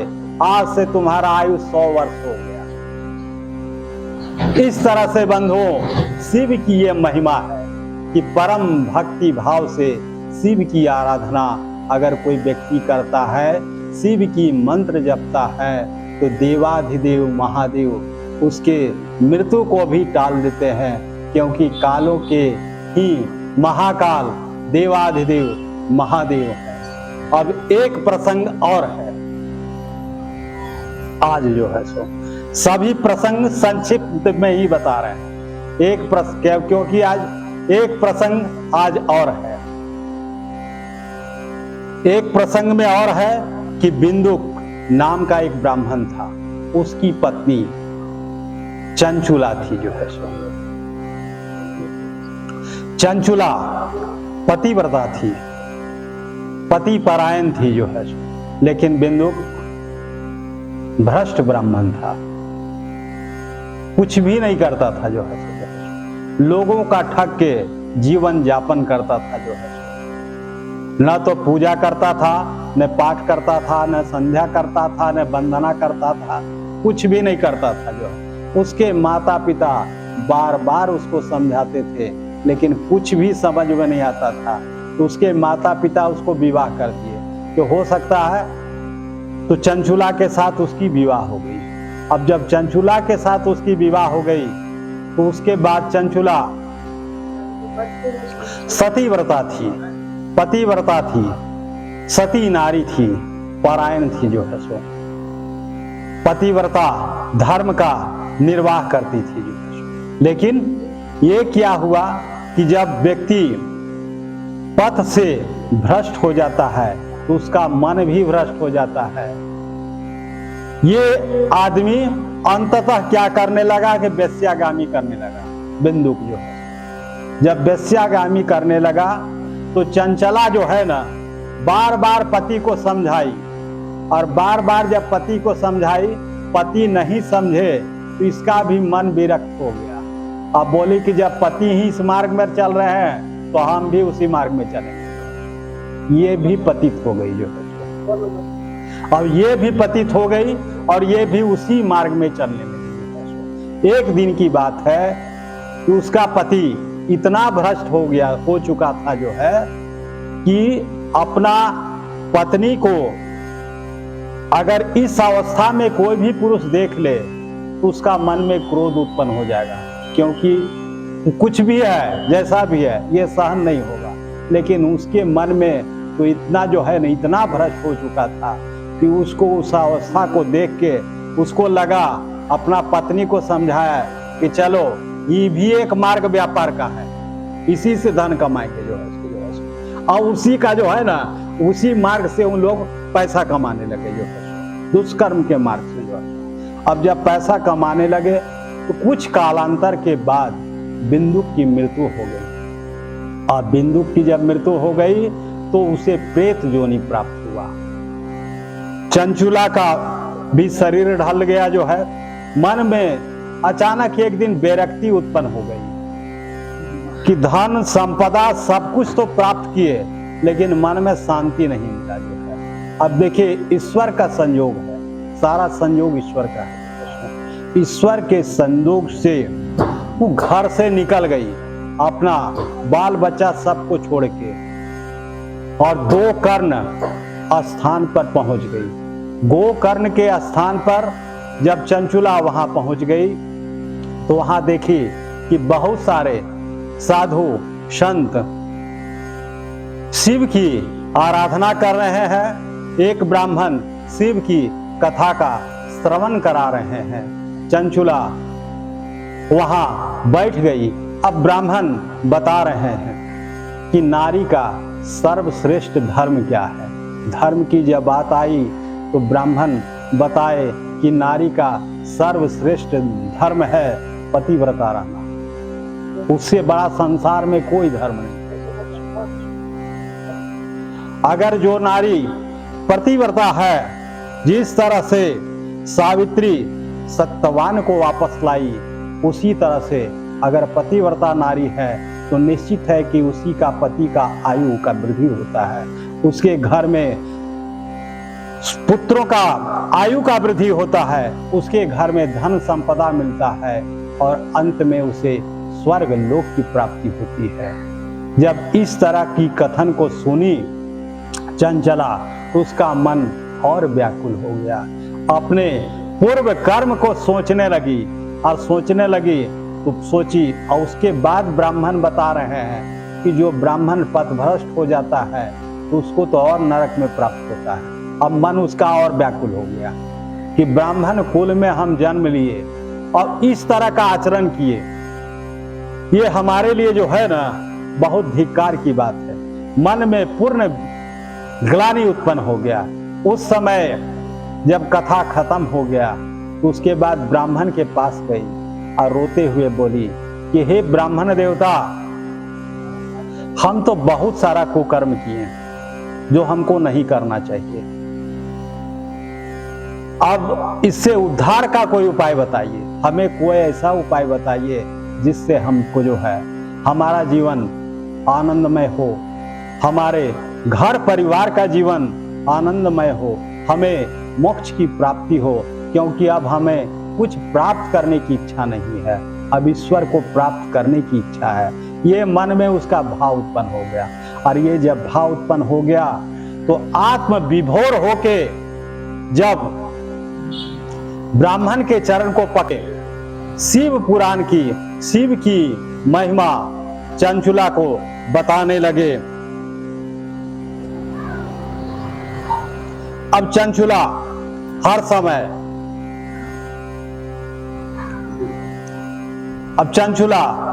आज से तुम्हारा आयु 100 वर्ष हो गया। इस तरह से बंधुओं शिव की ये महिमा है कि परम भक्ति भाव से शिव की आराधना अगर कोई व्यक्ति करता है, शिव की मंत्र जपता है, तो देवाधिदेव महादेव उसके मृत्यु को भी टाल देते हैं, क्योंकि कालों के ही महाकाल देवाधिदेव महादेव है। अब एक प्रसंग और है, आज जो है सो सभी प्रसंग संक्षिप्त में ही बता रहे हैं। क्योंकि आज एक प्रसंग आज और है। एक प्रसंग में और है कि बिंदुक नाम का एक ब्राह्मण था, उसकी पत्नी चंचुला थी जो है सो। चंचुला पतिव्रता थी, पति परायण थी जो है सो, लेकिन बिंदुक भ्रष्ट ब्राह्मण था, कुछ भी नहीं करता था जो है सो, लोगों का ठग के जीवन यापन करता था जो है। न तो पूजा करता था, न पाठ करता था, न संध्या करता था, न वंदना करता था, कुछ भी नहीं करता था जो। उसके माता पिता बार बार उसको समझाते थे, लेकिन कुछ भी समझ में नहीं आता था, तो उसके माता पिता उसको विवाह कर दिए। तो हो सकता है तो चंचुला के साथ उसकी विवाह हो गई। अब जब चंचुला के साथ उसकी विवाह हो गई तो उसके बाद चंचुला सतीव्रता थी, पतिव्रता थी, सती नारी थी, परायण थी जो है सो। पतिव्रता धर्म का निर्वाह करती थी जो है सो। लेकिन ये क्या हुआ कि जब व्यक्ति पथ से भ्रष्ट हो जाता है तो उसका मन भी भ्रष्ट हो जाता है। ये आदमी अंततः क्या करने लगा कि वेश्यागामी करने लगा। बिंदुक जो है जब वेश्यागामी करने लगा तो चंचला जो है ना बार बार पति को समझाई, और बार बार जब पति को समझाई पति नहीं समझे तो इसका भी मन विरक्त हो गया। अब बोली कि जब पति ही इस मार्ग में चल रहे हैं तो हम भी उसी मार्ग में चलेंगे। ये भी पतित हो गई जो है, अब ये भी पतित हो गई और ये भी उसी मार्ग में चलने लगी। एक दिन की बात है कि उसका पति इतना भ्रष्ट हो चुका था जो है कि अपना पत्नी को अगर इस अवस्था में कोई भी पुरुष देख ले तो उसका मन में क्रोध उत्पन्न हो जाएगा, क्योंकि कुछ भी है जैसा भी है ये सहन नहीं होगा। लेकिन उसके मन में तो इतना जो है ना इतना भ्रष्ट हो चुका था कि उसको उस अवस्था को देख के उसको लगा, अपना पत्नी को समझाया कि चलो ये भी एक मार्ग व्यापार का है, इसी से धन कमाएंगे जो है और उसी का जो है ना उसी मार्ग से उन लोग पैसा कमाने लगे जो है, दुष्कर्म के मार्ग से जो है। अब जब पैसा कमाने लगे तो कुछ कालांतर के बाद बिंदुक की मृत्यु हो गई। और बिंदुक की जब मृत्यु हो गई तो उसे प्रेत योनि प्राप्त हुआ। चंचुला का भी शरीर ढल गया जो है। मन में अचानक एक दिन बेरक्ति उत्पन्न हो गई कि धन संपदा सब कुछ तो प्राप्त किए, लेकिन मन में शांति नहीं मिला जो है। अब देखिए ईश्वर का संयोग है, सारा संयोग ईश्वर का है। ईश्वर के संयोग से वो घर से निकल गई, अपना बाल बच्चा सबको छोड़ के, और गोकर्ण स्थान पर पहुंच गई। गोकर्ण के स्थान पर जब चंचुला वहां पहुंच गई तो वहां देखी कि बहुत सारे साधु संत शिव की आराधना कर रहे हैं। एक ब्राह्मण शिव की कथा का श्रवण करा रहे हैं। चंचुला वहां बैठ गई। अब ब्राह्मण बता रहे हैं कि नारी का सर्वश्रेष्ठ धर्म क्या है। धर्म की जब बात आई तो ब्राह्मण बताए कि नारी का सर्वश्रेष्ठ धर्म है पतिव्रता रहना। उससे बड़ा संसार में कोई धर्म नहीं। अगर जो नारी पतिव्रता है, जिस तरह से सावित्री सत्यवान को वापस लाई, उसी तरह से अगर पतिव्रता नारी है तो निश्चित है कि उसी का पति का आयु का वृद्धि होता है, उसके घर में पुत्रों का आयु का वृद्धि होता है, उसके घर में धन संपदा मिलता है और अंत में उसे स्वर्ग लोक की प्राप्ति होती है। जब इस तरह की कथन को सुनी चंचला तो उसका मन और व्याकुल हो गया। अपने पूर्व कर्म को सोचने लगी और सोचने लगी तो सोची, और उसके बाद ब्राह्मण बता रहे हैं कि जो ब्राह्मण पथभ्रष्ट हो जाता है तो उसको तो और नरक में प्राप्त होता है। अब मन उसका और व्याकुल हो गया कि ब्राह्मण कुल में हम जन्म लिए और इस तरह का आचरण किए, ये हमारे लिए जो है ना बहुत धिक्कार की बात है। मन में पूर्ण ग्लानि उत्पन्न हो गया। उस समय जब कथा खत्म हो गया तो उसके बाद ब्राह्मण के पास गई और रोते हुए बोली कि हे ब्राह्मण देवता, हम तो बहुत सारा कुकर्म किए जो हमको नहीं करना चाहिए। अब इससे उद्धार का कोई उपाय बताइए, हमें कोई ऐसा उपाय बताइए जिससे हमको जो है हमारा जीवन आनंदमय हो, हमारे घर परिवार का जीवन आनंदमय हो, हमें मोक्ष की प्राप्ति हो। क्योंकि अब हमें कुछ प्राप्त करने की इच्छा नहीं है, अब ईश्वर को प्राप्त करने की इच्छा है। ये मन में उसका भाव उत्पन्न हो गया, और ये जब भाव उत्पन्न हो गया तो आत्म विभोर होके जब ब्राह्मण के चरण को पकड़े, शिव पुराण की, शिव की महिमा चंचुला को बताने लगे। अब चंचुला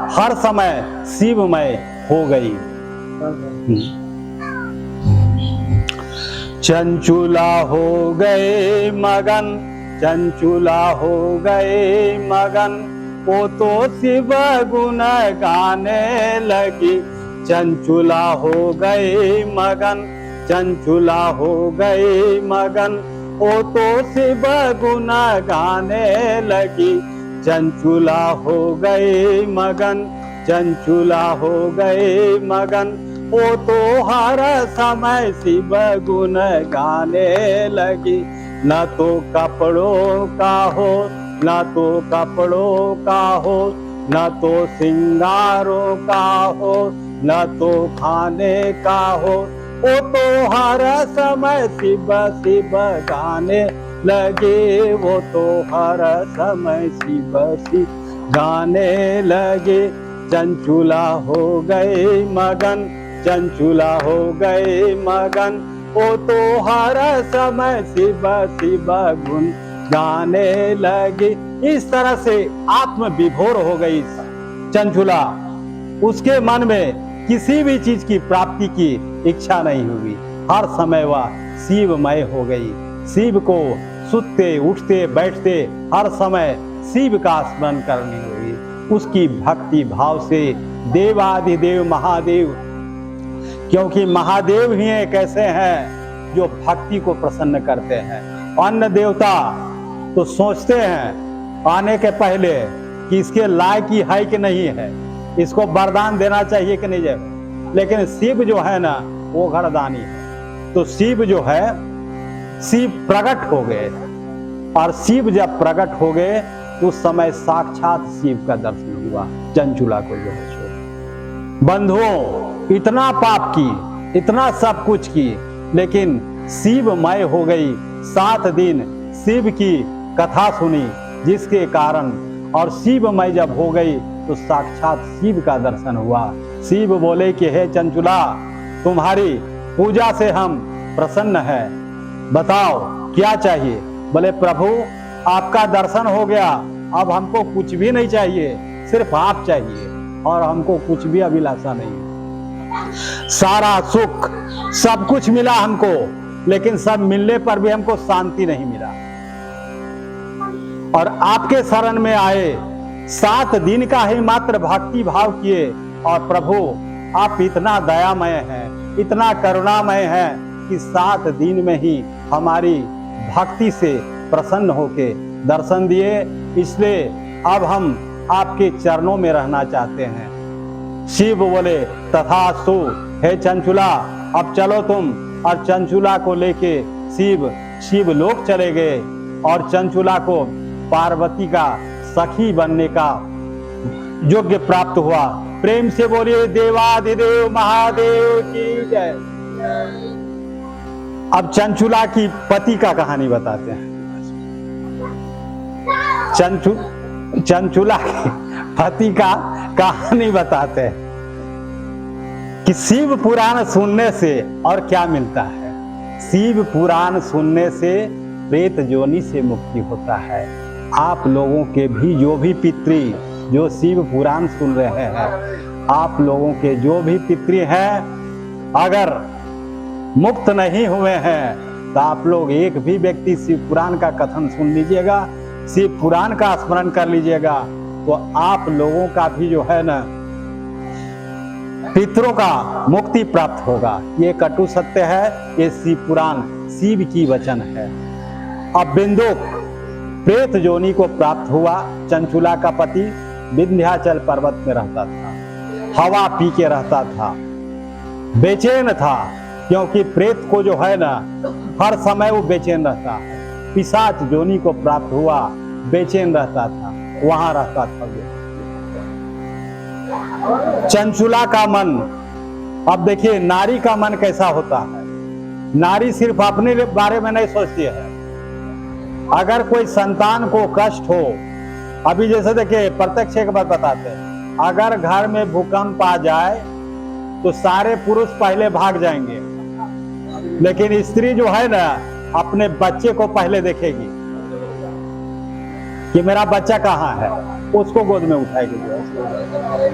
हर समय शिवमय हो गई। चंचुला हो गए मगन, चंचुला हो गए मगन, वो तो शिव गुण गाने लगी। चंचुला हो गए मगन, चंचुला हो गए मगन, वो तो शिव गुण गाने लगी। चंचुला हो गए मगन, चंचुला हो गए मगन, वो तो हर समय शिव गुण गाने लगी। न तो कपड़ों का हो, न तो कपड़ों का हो, न तो सिंगारों का हो, न तो खाने का हो, वो तो हर समय शिव शिव गाने लगे। वो तो हर समय शिव शिव गाने लगे। चंचुला हो गए मगन, चंचुला हो गए मगन, वो तो हर समय शिव शिव गुण गाने लगे। इस तरह से आत्म विभोर हो गई चंचुला। उसके मन में किसी भी चीज की प्राप्ति की इच्छा नहीं हुई, हर समय वह शिवमय हो गई। शिव को सुतते उठते बैठते हर समय शिव का स्मरण करने लगी। उसकी भक्ति भाव से देवाधिदेव महादेव, क्योंकि महादेव ही एक ऐसे हैं जो भक्ति को प्रसन्न करते हैं। अन्य देवता तो सोचते हैं आने के पहले कि इसके लायक ही है कि नहीं है, इसको वरदान देना चाहिए कि नहीं है, लेकिन शिव जो है ना वो घरदानी है। तो शिव जो है, शिव प्रकट हो गए, और शिव जब प्रकट हो गए तो उस समय साक्षात शिव का दर्शन हुआ चंचुला को जो है। बंधुओं, इतना पाप की, इतना सब कुछ की, लेकिन शिवमय हो गई। 7 दिन शिव की कथा सुनी, जिसके कारण, और शिवमय जब हो गई तो साक्षात शिव का दर्शन हुआ। शिव बोले कि हे चंचुला, तुम्हारी पूजा से हम प्रसन्न है, बताओ क्या चाहिए। बोले प्रभु, आपका दर्शन हो गया, अब हमको कुछ भी नहीं चाहिए, सिर्फ आप चाहिए, और हमको कुछ भी अभिलाषा नहीं। सारा सुख सब कुछ मिला हमको, लेकिन सब मिलने पर भी हमको शांति नहीं मिला। और आपके शरण में आए, 7 दिन का ही मात्र भक्ति भाव किए, और प्रभु आप इतना दयामय हैं, इतना करुणामय हैं कि 7 दिन में ही हमारी भक्ति से प्रसन्न होके दर्शन दिए। इसलिए अब हम आपके चरणों में रहना चाहते हैं। शिव बोले तथास्तु, हे चंचुला अब चलो तुम। और चंचुला को लेके शिव लोक चले गए, और चंचुला को पार्वती का सखी बनने का योग्य प्राप्त हुआ। प्रेम से बोलिए देवाधिदेव महादेव की जय। अब चंचुला की पति का कहानी बताते हैं। चंचुला के पति का कहानी बताते हैं कि शिव पुराण सुनने से और क्या मिलता है। शिव पुराण सुनने से प्रेत योनि से मुक्ति होता है। आप लोगों के भी जो भी पितृ जो शिव पुराण सुन रहे हैं, आप लोगों के जो भी पितृ हैं, अगर मुक्त नहीं हुए हैं तो आप लोग एक भी व्यक्ति शिव पुराण का कथन सुन लीजिएगा, शिव पुराण का स्मरण कर लीजिएगा, तो आप लोगों का भी जो है ना पितरों का मुक्ति प्राप्त होगा। ये कटु सत्य है, ये शिव पुराण शिव की वचन है। अब बिंदुक प्रेत योनि को प्राप्त हुआ। चंचुला का पति विंध्याचल पर्वत में रहता था, हवा पी के रहता था, बेचैन था, क्योंकि प्रेत को जो है ना हर समय वो बेचैन रहता है। पिशाच योनि को प्राप्त हुआ, बेचैन रहता था, वहां रहता था। चंचुला का मन, अब देखिए नारी का मन कैसा होता है। नारी सिर्फ अपने बारे में नहीं सोचती है। अगर कोई संतान को कष्ट हो, अभी जैसे देखिए प्रत्यक्ष एक बात बताते हैं, अगर घर में भूकंप आ जाए तो सारे पुरुष पहले भाग जाएंगे, लेकिन स्त्री जो है ना अपने बच्चे को पहले देखेगी कि मेरा बच्चा कहाँ है, उसको गोद में उठाएगी,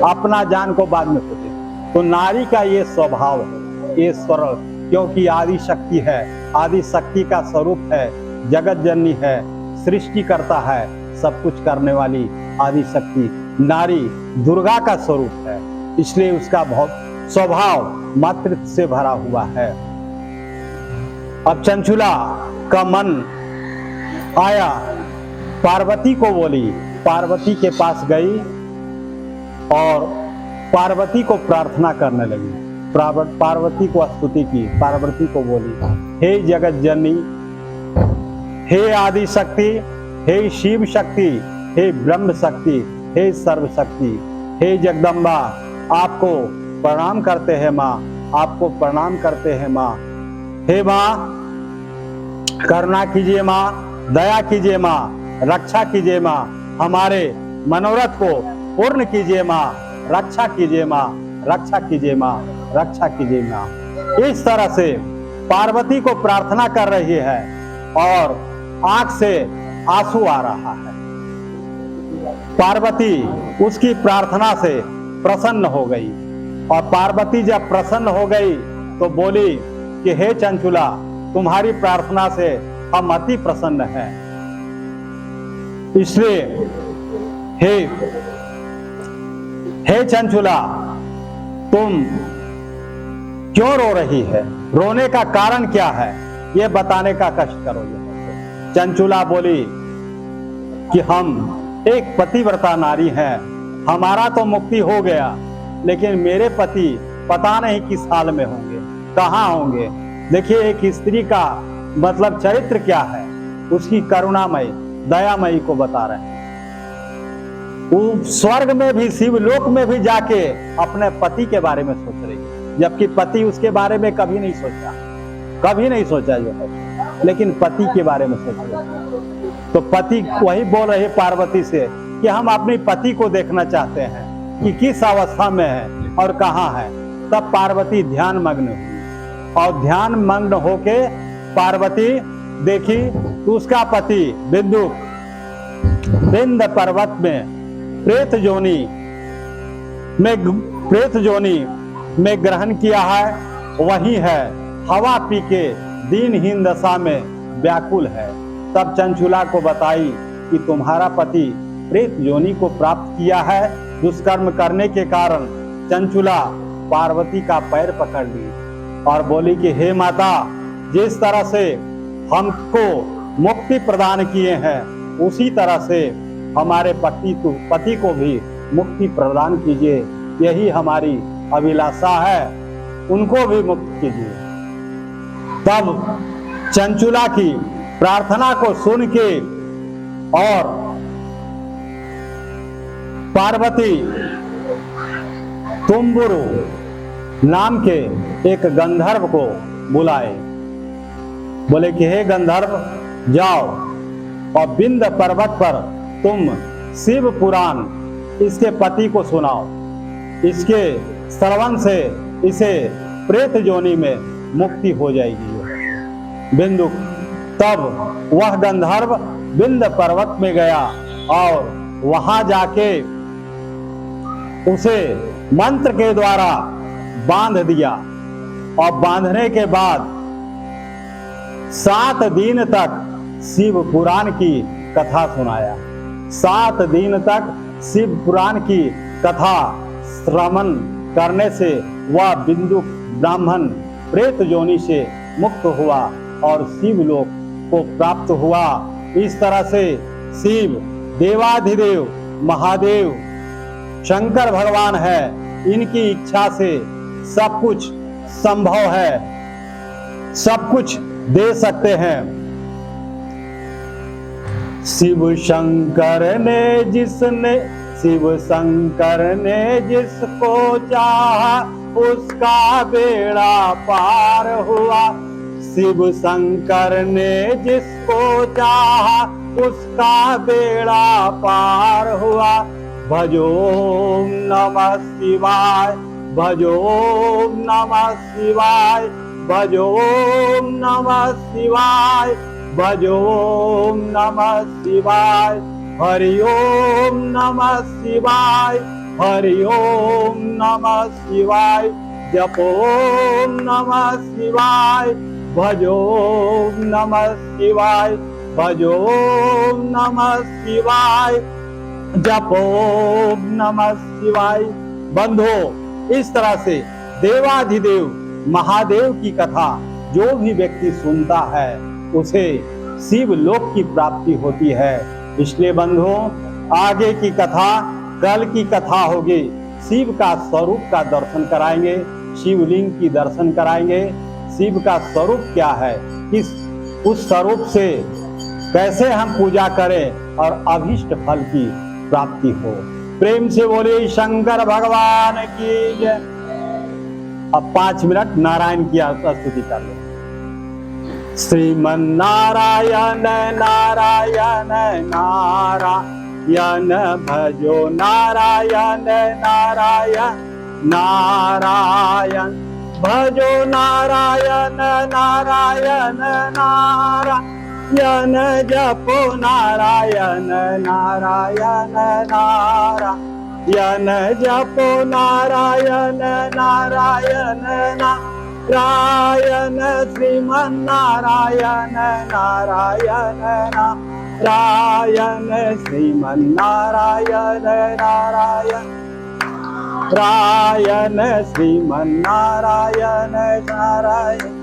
अपना जान को बाद में सोचेगी। तो नारी का ये स्वभाव है, ये सरल, क्योंकि आदि शक्ति है, आदि शक्ति का स्वरूप है, जगत जननी है, सृष्टि करता है, सब कुछ करने वाली आदि शक्ति नारी दुर्गा का स्वरूप है। इसलिए उसका बहुत स्वभाव मातृत्व से भरा हुआ है। अब चंचुला का मन आया, पार्वती को बोली, पार्वती के पास गई और पार्वती को प्रार्थना करने लगी। पार्वती को स्तुति की, पार्वती को बोली, हे जगत जननी, हे आदि शक्ति, हे शिव शक्ति, हे ब्रह्म शक्ति, हे सर्व शक्ति, हे जगदम्बा, आपको प्रणाम करते हैं माँ, आपको प्रणाम करते हैं माँ। हे माँ करुणा कीजिए माँ, दया कीजिए माँ, रक्षा कीजिए माँ, हमारे मनोरथ को पूर्ण कीजिए माँ, रक्षा कीजिए माँ, रक्षा कीजिए माँ, रक्षा कीजिए माँ। इस तरह से पार्वती को प्रार्थना कर रही है और आंख से आंसू आ रहा है। पार्वती उसकी प्रार्थना से प्रसन्न हो गई, और पार्वती जब प्रसन्न हो गई तो बोली कि हे चंचुला, तुम्हारी प्रार्थना से हम अति प्रसन्न हैं, इसलिए हे चंचुला, तुम क्यों रो रही है? रोने का कारण क्या है? ये बताने का कष्ट करो। चंचुला बोली कि हम एक पतिव्रता नारी हैं, हमारा तो मुक्ति हो गया, लेकिन मेरे पति पता नहीं किस हाल में होंगे, कहाँ होंगे। देखिए, एक स्त्री का मतलब चरित्र क्या है, उसकी करुणामयी दयामयी को बता रहे हैं। वो स्वर्ग में भी, शिवलोक में भी जाके अपने पति के बारे में सोच रही है, जबकि पति उसके बारे में कभी नहीं सोचा जो है, लेकिन पति के बारे में सोच रही है। तो पति वही बोल रहे पार्वती से कि हम अपने पति को देखना चाहते हैं कि किस अवस्था में है और कहाँ है। तब पार्वती ध्यान मग्न हुई, और ध्यान मग्न होके पार्वती देखी तो उसका पति विंध्य पर्वत में प्रेत जोनी में ग्रहण किया है, वही है, हवा पी के दीनहीन दशा में व्याकुल है। तब चंचुला को बताई कि तुम्हारा पति प्रेत योनि को प्राप्त किया है। दुष्कर्म करने के कारण चंचुला पार्वती का पैर पकड़ ली और बोली कि हे माता, जिस तरह से हमको मुक्ति प्रदान किए हैं, उसी तरह से हमारे पति को भी मुक्ति प्रदान कीजिए, यही हमारी अभिलाषा है, उनको भी मुक्त कीजिए। तब चंचुला की प्रार्थना को सुन के और पार्वती तुम्बुरु नाम के एक गंधर्व को बुलाए, बोले कि हे गंधर्व, जाओ और विंध्य पर्वत पर तुम शिव पुराण इसके पति को सुनाओ, इसके श्रवण से इसे प्रेत योनि में मुक्ति हो जाएगी। बिंदु तब वह गंधर्व विंध्य पर्वत में गया और वहां जाके उसे मंत्र के द्वारा बांध दिया, और बांधने के बाद 7 दिन तक शिव पुराण की कथा सुनाया। 7 दिन तक शिव पुराण की कथा श्रवण करने से वह बिंदु ब्राह्मण प्रेत योनि से मुक्त हुआ और शिवलोक को प्राप्त हुआ। इस तरह से शिव देवाधिदेव महादेव शंकर भगवान है, इनकी इच्छा से सब कुछ संभव है, सब कुछ दे सकते हैं। शिव शंकर ने जिसको चाहा उसका बेड़ा पार हुआ। शिव शंकर ने जिसको चाहा उसका बेड़ा पार हुआ। भजो नमः शिवाय, भजो नमः शिवाय, भजो नमः शिवाय, भजो नमः शिवाय, हरि ओम नमः शिवाय, हरि ओम नमः शिवाय, जपो नमः शिवाय, भजो नमः शिवाय, भजो नमः शिवाय, जपो नमः शिवाय। बंधो, इस तरह से देवाधिदेव महादेव की कथा जो भी व्यक्ति सुनता है उसे शिवलोक की प्राप्ति होती है। इसलिए बंधुओं, आगे की कथा, कल की कथा होगी, शिव का स्वरूप का दर्शन कराएंगे, शिवलिंग की दर्शन कराएंगे। शिव का स्वरूप क्या है, किस उस स्वरूप से कैसे हम पूजा करें और अभीष्ट फल की प्राप्ति हो। प्रेम से बोले शंकर भगवान की जय। अब 5 मिनट नारायण की स्तुति कर लो। श्रीमन नारायण नारायण नारायण, भजो नारायण नारायण नारायण, भजो नारायण नारायण नारायण, जपो नारायण नारायण नारायण, जपो नारायण नारायण नारायण, नारायण श्रीमन्नारायण नारायण नारायण श्रीमन्नारायण नारायण नारायण श्रीमन्नारायण नारायण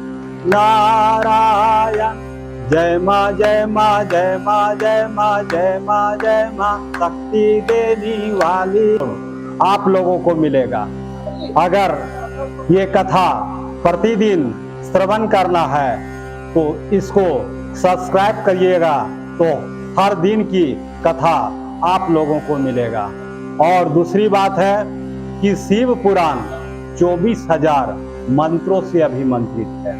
नारायण। जय माँ जय माँ जय माँ जय माँ जय माँ जय माँ शक्ति देने वाली आप लोगों को मिलेगा। अगर ये कथा प्रतिदिन श्रवण करना है तो इसको सब्सक्राइब करिएगा, तो हर दिन की कथा आप लोगों को मिलेगा। और दूसरी बात है कि शिव पुराण 24,000 मंत्रों से अभिमंत्रित है।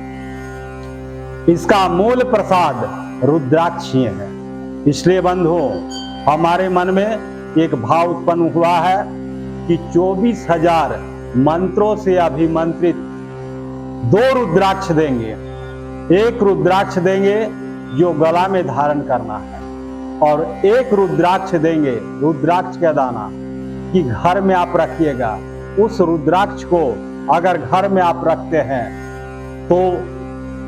इसका मूल प्रसाद रुद्राक्षी है। इसलिए बंधुओं, हमारे मन में एक भाव उत्पन्न हुआ है कि 24,000 मंत्रों से अभिमंत्रित 2 रुद्राक्ष देंगे। एक रुद्राक्ष देंगे जो गला में धारण करना है, और एक रुद्राक्ष देंगे, रुद्राक्ष का दाना, कि घर में आप रखिएगा। उस रुद्राक्ष को अगर घर में आप रखते हैं तो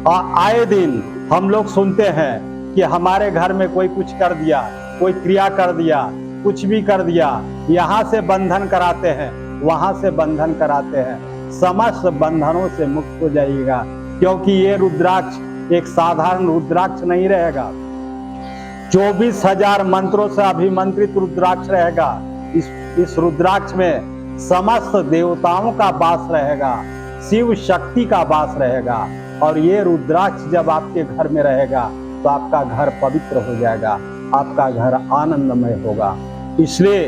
आए दिन हम लोग सुनते हैं कि हमारे घर में कोई कुछ कर दिया, कोई क्रिया कर दिया, कुछ भी कर दिया, यहाँ से बंधन कराते हैं, वहां से बंधन कराते हैं। समस्त बंधनों से मुक्त हो जाइएगा, क्योंकि ये रुद्राक्ष एक साधारण रुद्राक्ष नहीं रहेगा। 24,000 मंत्रों से अभिमंत्रित रुद्राक्ष रहेगा। इस रुद्राक्ष में समस्त देवताओं का वास रहेगा, शिव शक्ति का वास रहेगा। और ये रुद्राक्ष जब आपके घर में रहेगा तो आपका घर पवित्र हो जाएगा, आपका घर आनंदमय होगा। इसलिए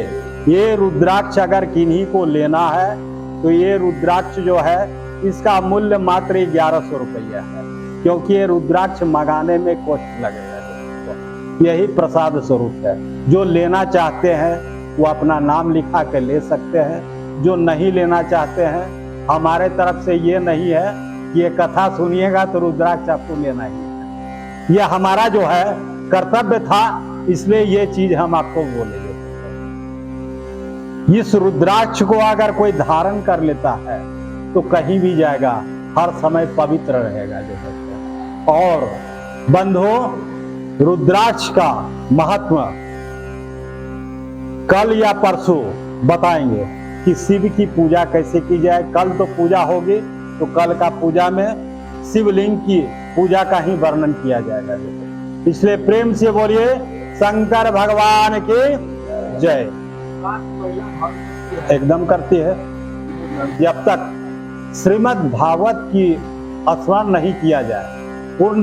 ये रुद्राक्ष अगर किन्हीं को लेना है तो ये रुद्राक्ष जो है इसका मूल्य मात्र 1100 रुपया है, क्योंकि ये रुद्राक्ष मंगाने में कॉस्ट लगेगा। यही प्रसाद स्वरूप है। जो लेना चाहते हैं वो अपना नाम लिखा के ले सकते हैं। जो नहीं लेना चाहते हैं, हमारे तरफ से ये नहीं है कि ये कथा सुनिएगा तो रुद्राक्ष आपको लेना ही है। यह हमारा जो है कर्तव्य था, इसलिए ये चीज हम आपको बोलेंगे। इस रुद्राक्ष को अगर कोई धारण कर लेता है तो कहीं भी जाएगा, हर समय पवित्र रहेगा जो है। और बंधुओं, रुद्राक्ष का महत्व कल या परसों बताएंगे कि शिव की पूजा कैसे की जाए। कल तो पूजा होगी, तो कल का पूजा में शिवलिंग की पूजा का ही वर्णन किया जाएगा। इसलिए प्रेम से बोलिए शंकर भगवान की जय। एकदम करती है। जब तक श्रीमद् भागवत की स्मरण नहीं किया जाए पूर्ण,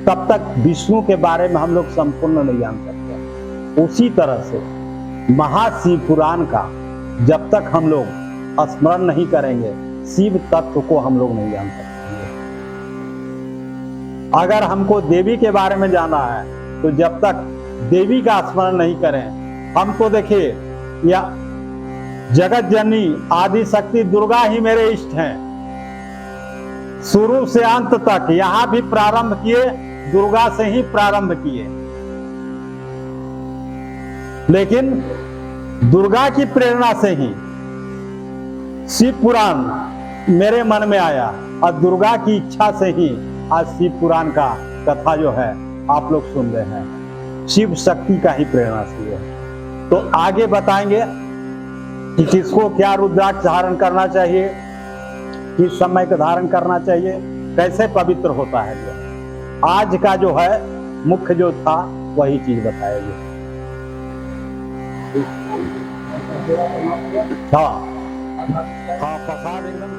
तब तक विष्णु के बारे में हम लोग संपूर्ण नहीं जान सकते। उसी तरह से महाशिव पुराण का जब तक हम लोग स्मरण नहीं करेंगे, शिव तत्व को हम लोग नहीं जान सकते। अगर हमको देवी के बारे में जाना है तो जब तक देवी का स्मरण नहीं करें, हम तो देखिए या जगत जननी आदि शक्ति दुर्गा ही मेरे इष्ट हैं। शुरू से अंत तक यहां भी प्रारंभ किए, दुर्गा से ही प्रारंभ किए। लेकिन दुर्गा की प्रेरणा से ही शिव पुराण मेरे मन में आया, और दुर्गा की इच्छा से ही आज शिव पुराण का कथा जो है आप लोग सुन रहे हैं। शिव शक्ति का ही प्रेरणा से है। तो आगे बताएंगे कि किसको क्या रुद्राक्ष धारण करना चाहिए, किस समय का धारण करना चाहिए, कैसे पवित्र होता है। आज का जो है मुख्य जो था वही चीज बताएंगे। हाँ, प्रसाद एकदम